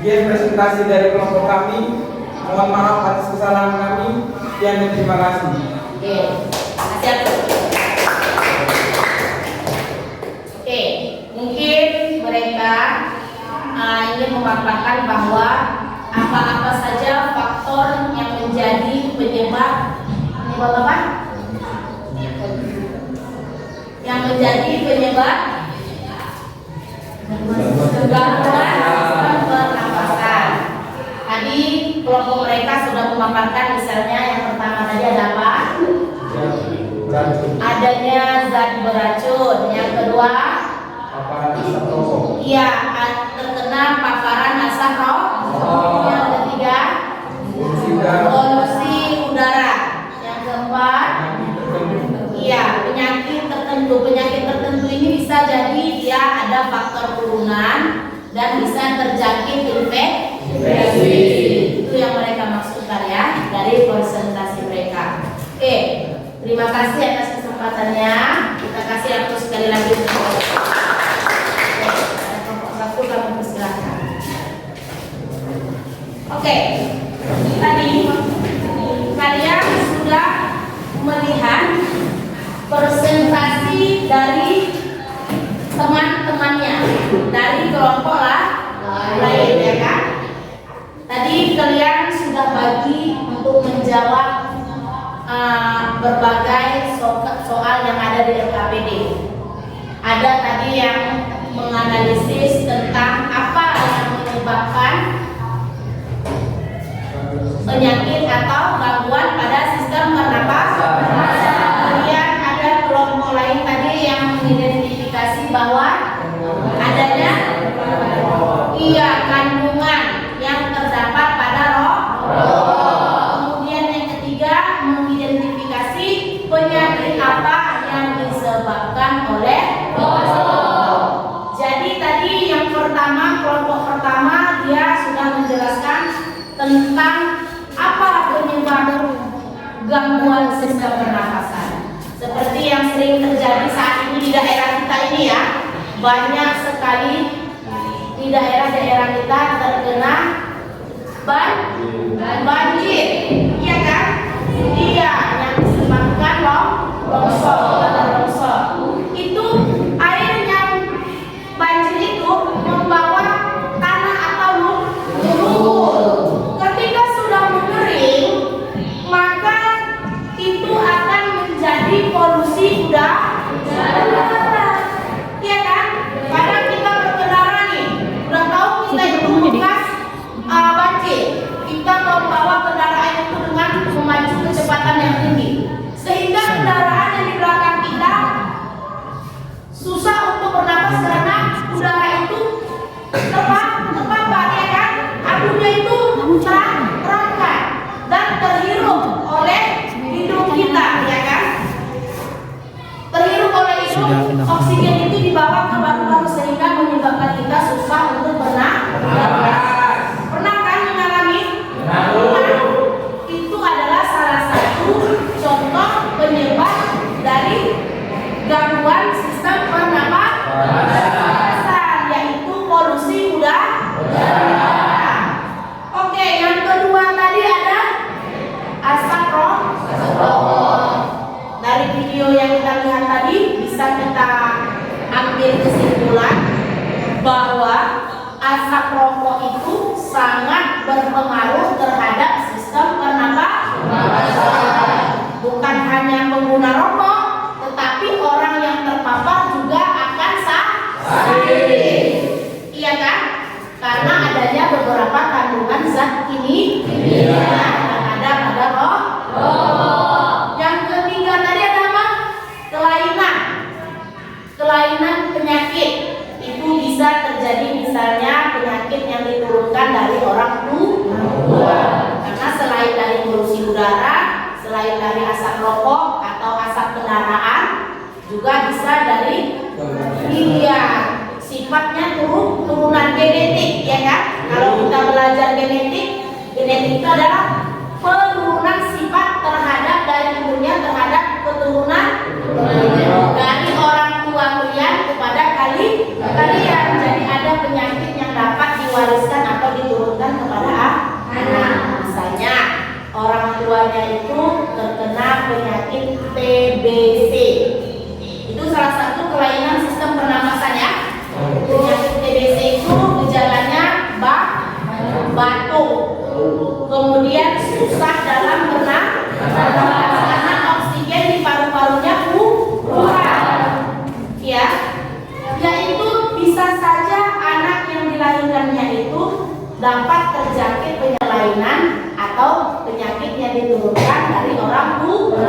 Sekian presentasi dari kelompok kami. Mohon maaf atas kesalahan kami. Sekian dan terima kasih. Oke, makasih. Oke, mungkin mereka ingin memaparkan bahwa apa-apa saja faktor yang menjadi penyebab apa? Yang menjadi penyebab gangguan sistem pernapasan. Tadi kelompok mereka sudah memaparkan, misalnya yang pertama tadi ada apa? Adanya zat beracun. Yang kedua, iya, terkena paparan asap rokok. Yang ketiga, polusi udara. Yang keempat, iya, penyakit tertentu. Penyakit tertentu ini bisa jadi dia ada faktor turunan dan bisa terjangkit infeksi. Itu yang mereka maksudkan ya dari presentasi mereka. Oke, terima kasih atas kesempatannya. Kita kasih waktu sekali lagi untuk kelompok satu, kami persilahkan. Oke, tadi kalian sudah melihat presentasi dari teman-temannya dari kelompok lain, ya kan? Tadi kalian sudah bagi untuk menjawab berbagai soal yang ada di LKPD. Ada tadi yang menganalisis tentang apa yang menyebabkan penyakit atau gangguan pada sistem pernapasan. Kemudian ada kelompok lain tadi yang mengidentifikasi bahwa adanya kandungan yang terdapat pada rokok. Kemudian yang ketiga mengidentifikasi penyakit apa yang disebabkan oleh rokok. Jadi tadi yang pertama, kelompok pertama dia sudah menjelaskan tentang apa penyebab gangguan sistem pernapasan. Seperti yang sering terjadi saat ini di daerah kita ini ya, banyak sekali di daerah-daerah kita terkena banjir, iya kan? Iya, yang disebabkan longsor. Itu air yang banjir itu membawa tanah atau lumpur. Ketika sudah mengering, maka itu akan menjadi polusi udara. Iya kan? Kadang kita berkendara nih, udah tahu kita itu bekas banjir, kita membawa kendaraan itu dengan memacu kecepatan yang tinggi, sehingga kendaraan yang di belakang kita susah untuk bernapas karena udara itu terpapar, ya kan? Abunya itu terangkat dan terhirup oleh hidung kita, ya kan? Terhirup oleh hidung, oksigen itu dibawa ke paru-paru sehingga menyebabkan kita susah untuk bernapas. Pernah kan mengalami? Itu adalah salah satu contoh penyebab dari gangguan sistem pernapasan, yaitu polusi udara. Oke, yang kedua tadi ada asap rokok. Dari video yang kita lihat tadi bisa kita ambil kesimpulan bahwa asap rokok itu sangat berpengaruh terhadap sistem pernapasan. Bukan hanya pengguna rokok, tetapi orang yang terpapar juga akan sakit. Iya kan? Karena adanya beberapa kandungan zat ini yang ada pada rokok. Yang ketiga tadi ada apa? Kelainan penyakit. Itu bisa terjadi misalnya penyakit yang diturunkan dari orang tua. Karena selain dari polusi udara, selain dari asap rokok atau asap kendaraan, juga bisa dari sifatnya turunan genetik, ya kan? Kalau kita belajar genetik itu adalah penurunan sifat terhadap dari ibunya terhadap keturunan dari orang tua kalian kepada kalian. Jadi ada penyakit yang dapat diwariskan atau diturunkan dapat terjangkit penyelainan atau penyakit yang diturunkan dari orang tua.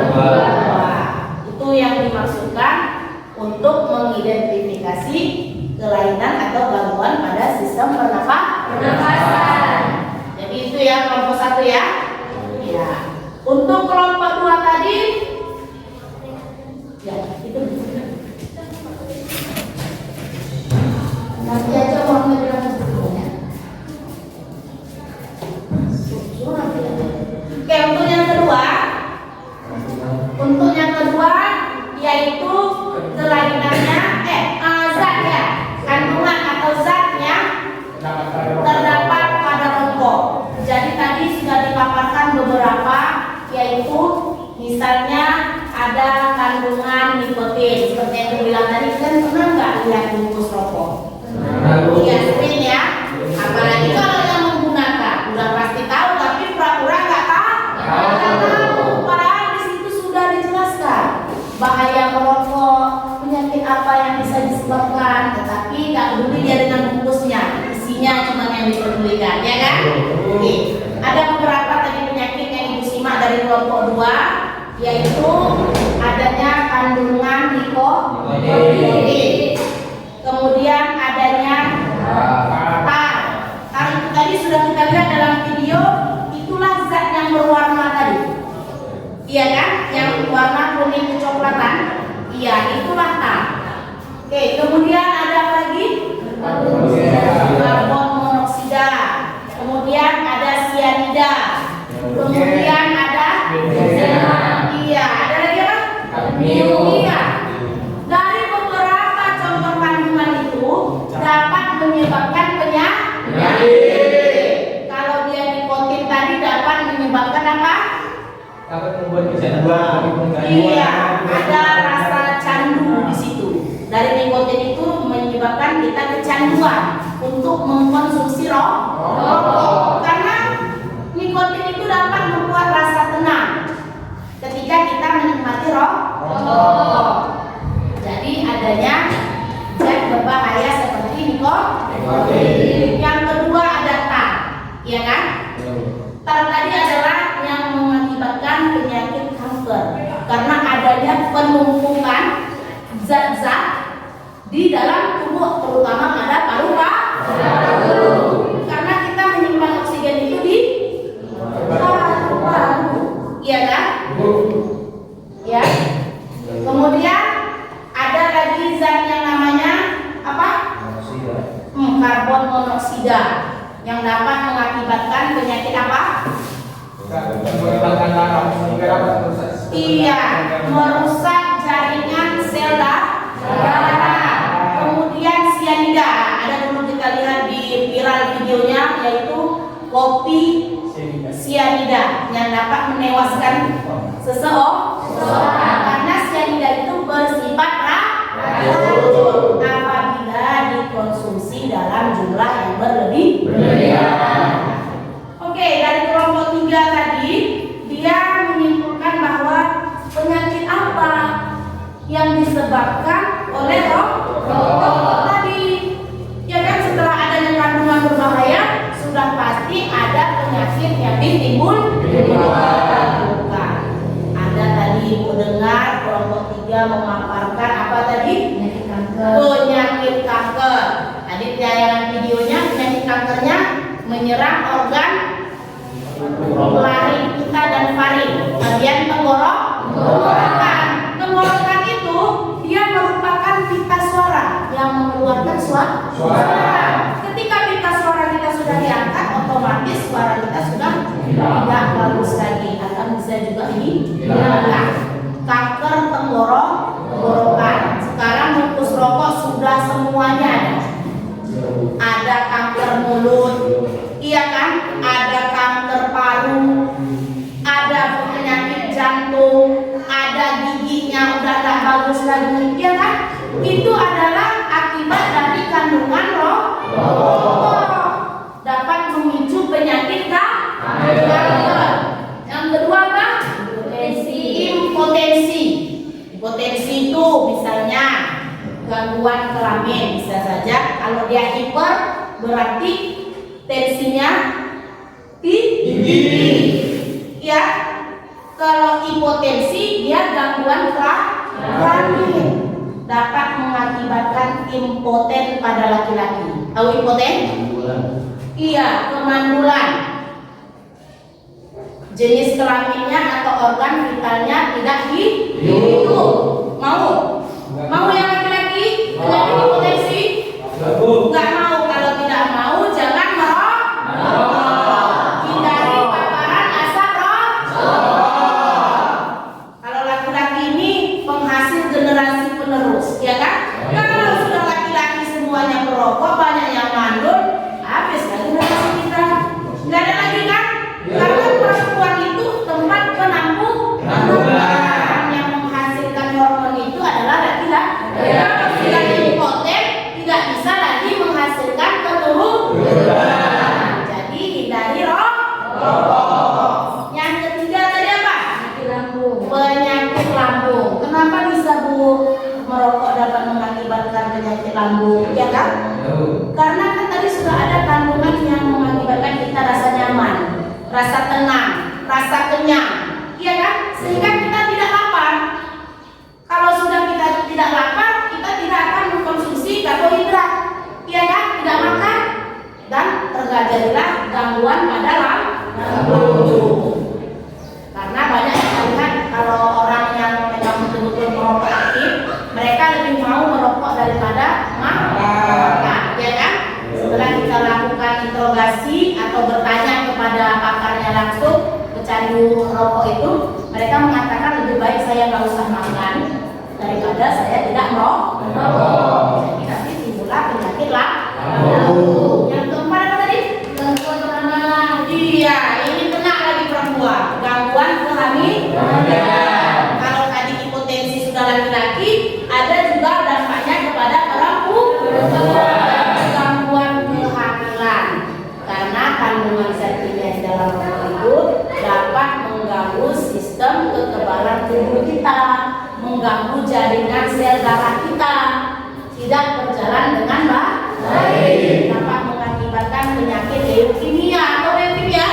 Itu yang dimaksudkan untuk mengidentifikasi kelainan atau gangguan pada sistem pernafasan. Jadi itu ya kelompok 1 ya. Ya. Untuk kelompok 2 tadi ya itu nanti aja uangnya bilang sebelumnya. Oke, untuk yang kedua yaitu kelainannya zat ya, kandungan atau zatnya terdapat pada rokok. Jadi tadi sudah dipaparkan beberapa, yaitu misalnya ada kandungan nikotin seperti yang aku bilang tadi. Kan pernah nggak lihat bungkus rokok? Iya sering ya. Apalagi kalau yang menggunakan udah pasti tahu, tapi pura-pura nggak tahu. Padahal di situ sudah dijelaskan bahaya merokok, penyakit apa yang bisa disebabkan, tetapi nggak peduli dia dengan bungkusnya, isinya cuma yang dipedulikan, ya kan? Oke. Ada beberapa tadi penyakit yang Ibu simak dari kelompok 2, yaitu adanya kandungan nikotin, kemudian adanya tar itu tadi sudah kita lihat dalam video, itulah zat yang berwarna tadi, iya kan? Yang warna kuning kecoklatan, iya itulah tar. Oke, kemudian ada apa lagi? Karbon monoksida, kemudian ada sianida, kemudian ada iya, ada lagi apa? Iya. Dari beberapa contoh kandungan itu dapat menyebabkan penyakit. Kalau dia nikotin tadi dapat menyebabkan apa? Dapat membuat kecanduan. Iya, ada rasa candu di situ. Dari nikotin itu menyebabkan kita kecanduan untuk mengkonsumsi rokok. Karena nikotin itu dapat membuat rasa tenang ketika kita menikmati rokok. Jadi adanya zat berbahaya seperti nikotin. Yang kedua ada tar, ya kan? Tar tadi adalah yang mengakibatkan penyakit kanker karena adanya penumpukan zat-zat di dalam tubuh, terutama pada paru-paru. Karena kita menyimpan oksigen itu di paru-paru, iya kan? Ya. Kemudian ada lagi zat yang namanya apa? Karbon monoksida yang dapat mengakibatkan penyakit apa? Iya, merusak jaringan sel darah. Kemudian sianida, ada dulu kita lihat di viral videonya, yaitu kopi sianida yang dapat menewaskan seseorang karena sianida itu bersifat racun apabila dikonsumsi dalam jumlah yang berlebihan. Oke, dari kelompok 3 tadi dia menyimpulkan bahwa penyakit apa yang disebabkan oleh rokok tadi. Ya kan, setelah adanya kandungan berbahaya sudah pasti ada penyakit yang ditimbulkan. Ada tadi Ibu dengar kelompok 3 memaparkan apa tadi? Penyakit kanker. Tadi tayangan videonya penyakit kankernya menyerang organ laring kita dan faring, bagian tenggorokan. Tenggorokan itu dia merupakan pita suara yang mengeluarkan suara. Ketika pita suara kita sudah diangkat, otomatis suara kita sudah tidak bagus lagi, akan bisa juga hilang. Kanker tenggorokan. Sekarang bungkus rokok sudah semuanya ada kanker mulut, iya kan? Ada kanker paru, ada penyakit jantung, ada giginya udah tak bagus lagi, iya kan? Itu adalah akibat dari kandungan rokok. Dapat memicu penyakit kanker. Yang kedua apa? Impotensi. Impotensi itu misalnya gangguan kelamin, bisa saja kalau dia hiper berarti tensinya tinggi. Ya, kalau hipotensi dia gangguan kelamin, dapat mengakibatkan impoten pada laki-laki. Tahu impoten? Iya, kemandulan. Jenis kelaminnya atau organ vitalnya tidak hidup. Mau yang laki-laki penyakit hipotensi? Nggak mau. Kalau tidak mau, jangan merokok. Hindari paparan asap rokok. Kalau laki-laki ini penghasil generasi penerus, ya kan? Kalau sudah laki-laki semuanya perokok, banyak yang mandul, habis lagi generasi kita. Nggak ada lagi kan? Karena perempuan itu tempat penampung yang menghasilkan hormon itu adalah laki-laki. Kalau sudah impoten, tidak bisa lagi menghasilkan keturunan. Jadi hindari rokok. Yang ketiga tadi apa? Penyakit lambung. Kenapa bisa Bu merokok dapat mengakibatkan penyakit lambung? Ya kan? Karena kan tadi sudah ada kandungan yang mengakibatkan kita rasa nyaman, rasa tenang, rasa kenyang, iya kan? Sehingga kita tidak lapar. Kalau sudah kita tidak lapar, kita tidak akan mengkonsumsi karbohidrat, iya kan? Tidak makan, dan terjadilah gangguan pada lambung. Karena banyak kita lihat kalau orang yang memang betul-betul merokok aktif, mereka lebih mau merokok daripada makan, ya kan? Setelah kita lakukan interogasi atau bertanya kepada pakarnya langsung pecandu rokok itu, mereka mengatakan lebih baik saya nggak usah makan daripada saya tidak merokok. Jadi nanti timbullah penyakit lambung. Yang keempat apa tadi? Gangguan kehamilan. Iya, ini kena lagi perempuan. Gangguan kehamilan. Kalau tadi hipotensi sudah laki-laki, ada juga dampaknya kepada perempuan. Gangguan kehamilan. Karena kandungan zat kimia di dalam rokok itu dapat mengganggu sistem kekebalan tubuh kita, mengganggu jaringan sel darah kita, tidak berjalan dengan baik, dapat mengakibatkan penyakit leukemia atau leukemia,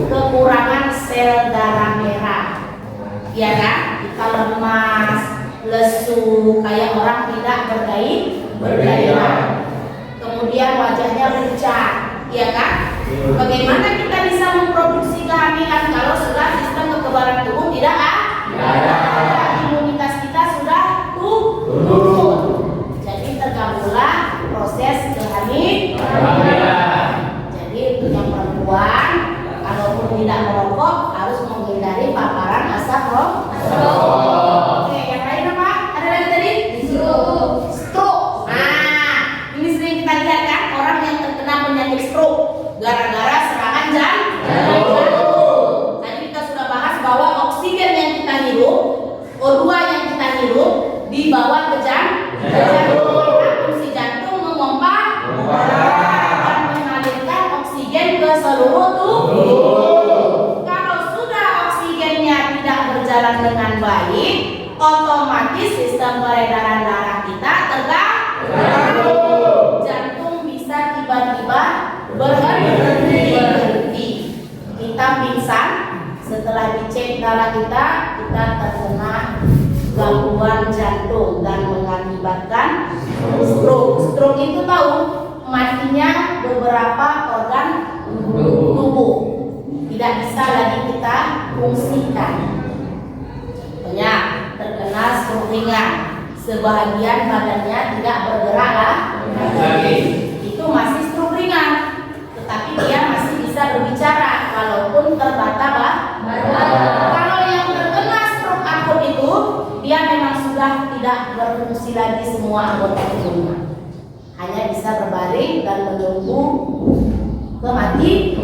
kekurangan sel darah merah, ya kan? Kita lemas, lesu, kayak orang tidak bergairah. Kemudian wajahnya pucat, ya kan? Bagaimana kita bisa memproduksi kehamilan kalau sudah sistem kekebalan tubuh tidak ada? Imunitas kita sudah turun. Jadi terganggulah proses kehamilan. Jadi untuk yang perempuan, kalaupun tidak merokok harus menghindari paparan asap rokok. Oke, yang lain apa? Ada lagi tadi? Stroke. Nah, ini sering kita lihat kan, orang yang terkena penyakit stroke gara-gara serangan jantung. Tadi kita sudah bahas bahwa oksigen yang kita hirup, O2 yang kita hirup dibawa ke jantung. Fungsi jantung memompa dan mengalirkan oksigen ke seluruh tubuh. Kalau sudah oksigennya tidak berjalan dengan baik, otomatis sistem peredaran darah kita terganggu. Jantung bisa tiba-tiba berhenti. Kita pingsan, setelah dicek darah kita terkena gangguan jantung dan mengakibatkan stroke. Stroke itu tahu matinya beberapa organ tubuh, tidak bisa lagi kita fungsikan. Contohnya terkena stroke ringan, sebahagian badannya tidak bergerak lagi. Itu masih stroke ringan, tetapi dia masih bisa berbicara walaupun terbata-bata. Kalau yang terkena stroke akut itu, dia memang sudah tidak berfungsi lagi semua anggota tubuhnya, hanya bisa berbaring dan menunggu kematian.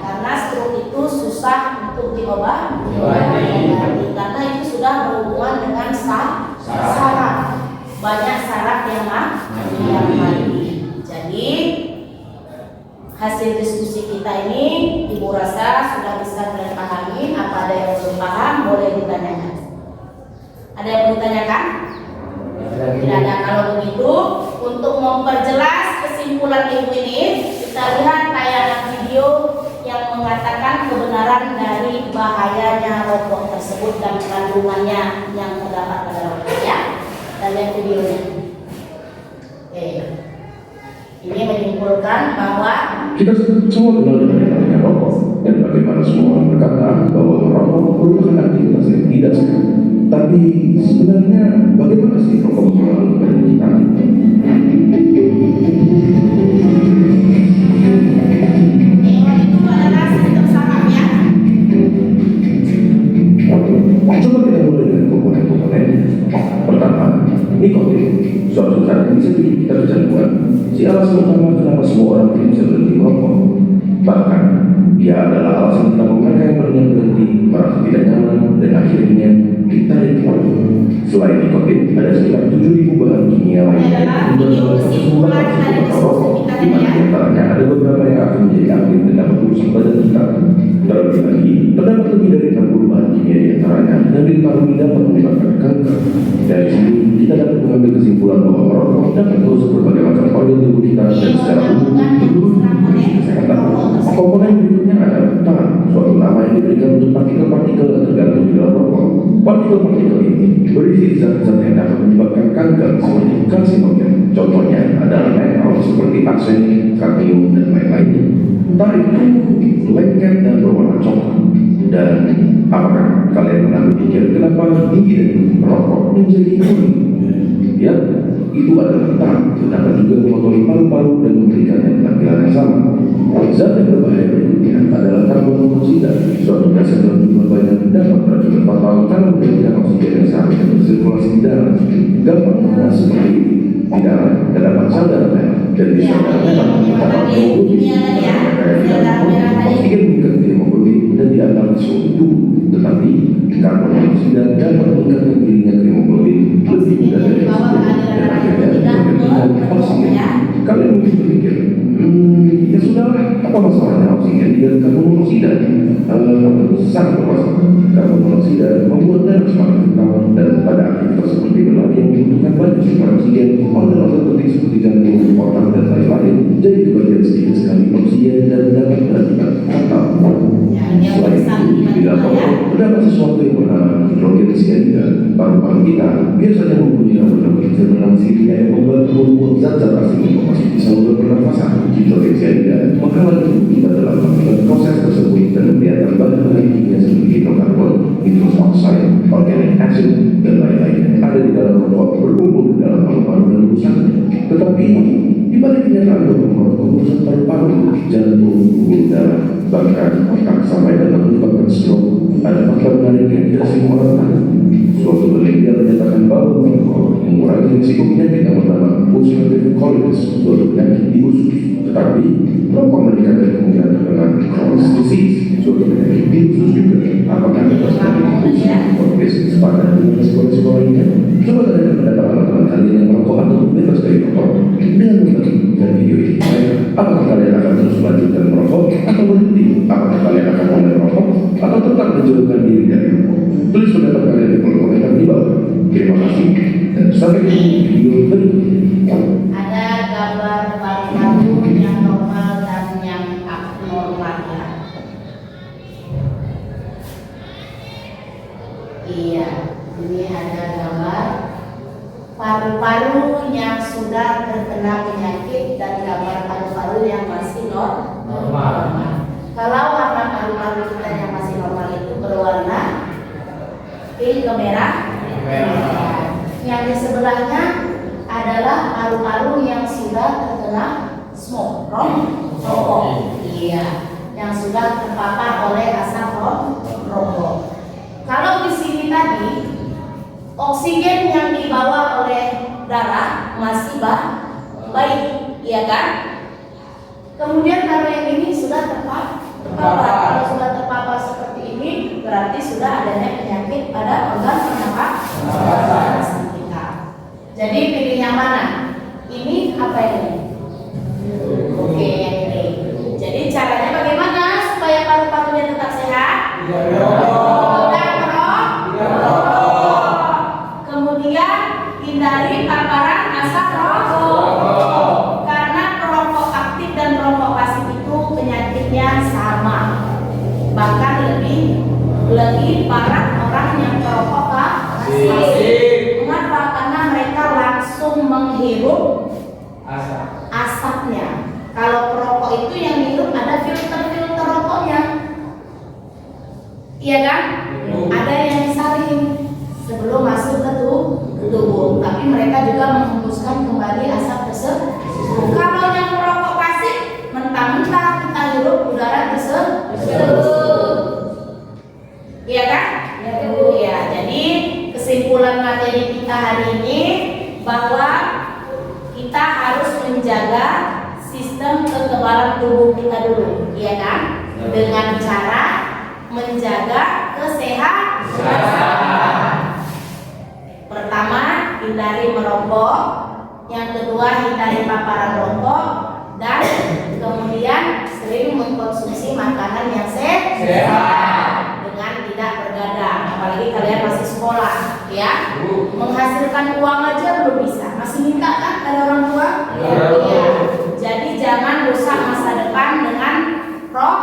Karena stroke itu susah untuk diobati, karena itu sudah berhubungan dengan saraf. Banyak saraf yang mati. Jadi hasil diskusi kita ini, Ibu rasa sudah bisa kalian pahami. Apa ada yang belum paham boleh ditanyakan. Ada yang mau ditanyakan? Tidak ada. Kalau begitu, untuk memperjelas kesimpulan kesimpulan ibu ini, kita lihat tayangan video yang mengatakan kebenaran dari bahayanya rokok tersebut dan kandungannya yang terdapat pada rokok ya. Kita lihat videonya. Oke. Ini menyimpulkan bahwa kita semua kenal dengan yang namanya rokok, dan bagaimana semua orang berkata bahwa rokok merupakan aktivitas yang tidak sehat. Tapi sebenarnya bagaimana sih rokok mempengaruhi badan kita? Coba kita mulai dengan komponen-komponen. Pertama, nikotin, suatu zat yang bisa bikin kita kecanduan. Si alasan utama kenapa semua orang tidak bisa berhenti merokok. Bahkan, dia adalah alasan kenapa mereka yang berniat berhenti merasa tidak nyaman dan akhirnya ditarik keluar. Selain nikotin, ada sekitar 7.000 bahan kimia lainnya yang salah satu sumber rokok. Di mana diantaranya ada beberapa yang akan menjadi aktif dan dapat merusak badan kita. Terlebih lagi, terdapat lebih dari 60 bahan kimia diantaranya yang diketahui dapat menyebabkan kanker. Dari sini, kita dapat mengambil kesimpulan bahwa merokok dapat merusak berbagai macam organ tubuh kita dan secara umum menurunkan kesehatan. Komponen berikutnya adalah tan, suatu nama yang diberikan untuk partikel-partikel yang tergantung di dalam rokok. Partikel-partikel ini berisi zat-zat yang dapat menyebabkan kanker seperti karsinogen. Contohnya adalah metal seperti arsenik, kadmium, dan lain-lainnya. Tar itu lengket dan berwarna coklat. Dan apakah kalian pernah berpikir kenapa gigi merokok menjadi kuning? Ya, itu adalah tar yang dapat juga mengotori paru-paru dan memberikannya tampilan yang sama. Zat yang berbahaya berikutnya adalah karbon monoksida, suatu gas yang dalam jumlah banyak dapat berakibat fatal karena menjadikan oksigen yang seharusnya bersirkulasi di darah gampang mengenai seperti ini. Di darah terdapat sel darah merah dan di sel darah merah terdapat hemoglobin. Oksigen meningkat di hemoglobin dan diantar ke seluruh tubuh, tetapi karbon monoksida dapat meningkatkan giringan ke hemoglobin lebih mudah dari oksigen dan akhirnya menggantikan oksigen. Kalian mungkin berpikir, ya sudahlah, apa masalahnya oksigen dengan karbon monoksida? Sangat bermasalah. Karbon monoksida membuat darah semakin kental dan pada aktivitas seperti berlari yang membutuhkan banyak sumber oksigen, organ-organ penting seperti jantung, otak, dan lain-lain jadi kebagian sedikit sekali oksigen dan dapat berakibat fatal. Selain itu, di dalam rokok terdapat sesuatu yang bernama hidrogen sianida. Paru-paru kita biasanya mempunyai rambut-rambut kecil bernama silia yang membantu membuat zat-zat asing yang memasuki saluran pernafasan. Hidrogen sianida menghalangi tubuh kita dalam melakukan proses tersebut dan membiarkan bahan-bahan kimia seperti hidrokarbon, nitrous oxide, organic acid, dan lain-lain yang ada di dalam rokok berkumpul di dalam paru-paru dan merusaknya. Tetapi di balik kenyataan bahwa merokok merusak paru-paru, jantung, pembuluh darah, bahkan otak sampai dapat menyebabkan stroke, ada fakta menarik yang tidak semua orang tahu. Suatu penelitian menyatakan bahwa merokok mengurangi risiko penyakit yang bernama ulcerative colitis, suatu penyakit di usus. Tetapi merokok meningkatkan kemungkinan terkena Crohn's disease, suatu penyakit di usus juga. Apakah kita sedang ulcerative colitis sepadan dengan resiko-resiko lainnya? Coba kalian mendapat teman-teman kalian yang merokok atau bebas dari rokok dengan membagikan video ini. Apakah kalian akan terus melanjutkan merokok atau berhenti? Apakah kalian akan mulai merokok atau tetap menjauhkan diri dari rokok? Tulis pendapat kalian di kolom komentar di bawah. Terima kasih dan sampai jumpa di video berikutnya. ada gambar paru-paru yang normal dan yang abnormal ya. Iya, ini ada gambar paru-paru yang sudah terkena penyakit dan gambar paru-paru yang masih normal. Kalau warna paru-paru kita yang masih normal itu berwarna pink ke merah. Yang di sebelahnya adalah paru-paru yang sudah terkena smoke, rokok. Iya, yang sudah terpapar oleh asap rokok. Kalau di sini tadi oksigen yang dibawa oleh darah masih baik, iya kan? Kemudian kalau yang ini sudah terpapar. Kalau sudah terpapar seperti ini, berarti sudah adanya penyakit pada organ pernafasan kita. Jadi pilih yang mana? Ini apa ini? Oke, yang ini. Jadi caranya bagaimana supaya paru-parunya tetap sehat? Kemudian hindari paparan asap rokok. Karena asapnya. Kalau perokok itu yang dihirup ada filter rokoknya, iya kan? Ada yang disaring sebelum masuk ke tubuh, tapi mereka juga menghembuskan kembali asap tersebut. Kalau yang perokok pasif, mentah-mentah kita hirup udara tersebut, iya kan? Ya, jadi kesimpulan materi kita hari ini bahwa kita harus menjaga sistem kekebalan tubuh kita dulu, iya kan? Dengan cara menjaga kesehatan. Pertama, hindari merokok. Yang kedua, hindari paparan rokok. Dan kemudian sering mengkonsumsi makanan yang sehat dengan tidak bergadang. Apalagi kalian masih sekolah, ya. Menghasilkan uang aja belum bisa, masih minta kan dari orang tua? Iya. Jadi jangan rusak masa depan dengan rokok.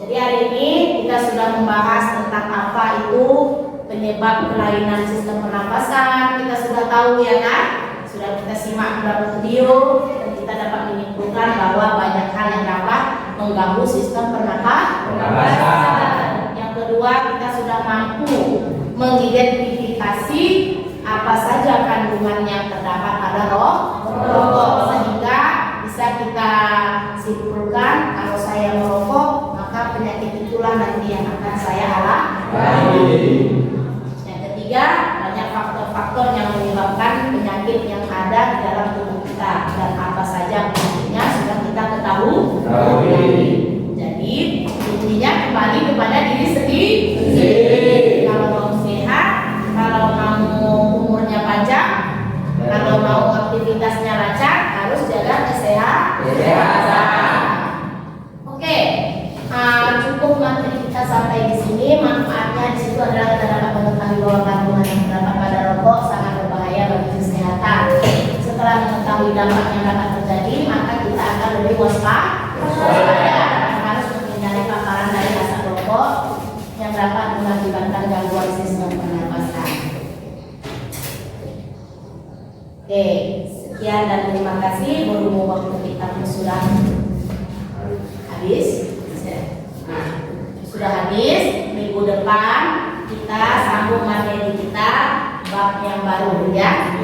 Jadi hari ini kita sudah membahas tentang apa itu penyebab kelainan sistem pernapasan. Kita sudah tahu, ya kan? Sudah kita simak beberapa video dan kita dapat menyimpulkan bahwa banyak hal yang dapat mengganggu sistem pernapasan. Yang kedua, kita sudah mampu mengidentifikasi apa saja kandungan yang terdapat pada rokok, sehingga bisa kita simpulkan kalau saya merokok maka penyakit itulah nanti yang akan saya alami. Yang ketiga, banyak faktor-faktor yang menyebabkan penyakit yang ada di dalam tubuh kita dan apa saja penyakitnya sudah kita ketahui. Jadi intinya kembali kepada diri sendiri. Kalau mau sehat, kalau mau umurnya panjang, kalau mau aktivitasnya lancar, harus jaga kesehatan. Oke, cukup materi kita sampai di sini. Manfaatnya di situ adalah kita dapat mengetahui bahwa kandungan yang terdapat pada rokok sangat berbahaya bagi kesehatan. Setelah mengetahui dampak yang dapat terjadi, maka kita akan lebih waspada. Harus menghindari paparan dari asap rokok yang dapat mengakibatkan gangguan sistem pernapasan. Oke, sekian dan terima kasih. Berhubung waktu kita sudah habis. Sudah habis. Minggu depan kita sambung materi kita bab yang baru, ya.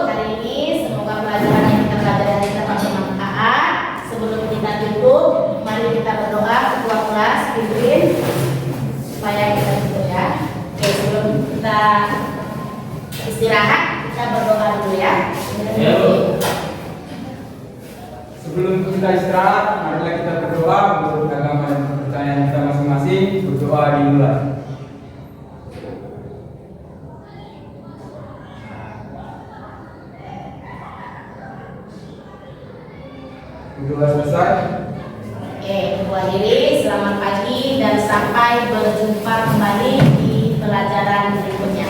Hari ini semoga pelajaran yang kita pelajari dapat bermanfaat. Sebelum kita tutup, mari kita berdoa ketua kelas pimpin supaya kita tutup, ya. Oke, sebelum kita istirahat, kita berdoa dulu, ya. Sebelum kita istirahat, marilah kita berdoa menurut agama dan kepercayaan kita masing-masing. Berdoa dimulai. Berdoa selesai. Oke, Ibu Hiri, selamat pagi dan sampai berjumpa kembali di pelajaran berikutnya.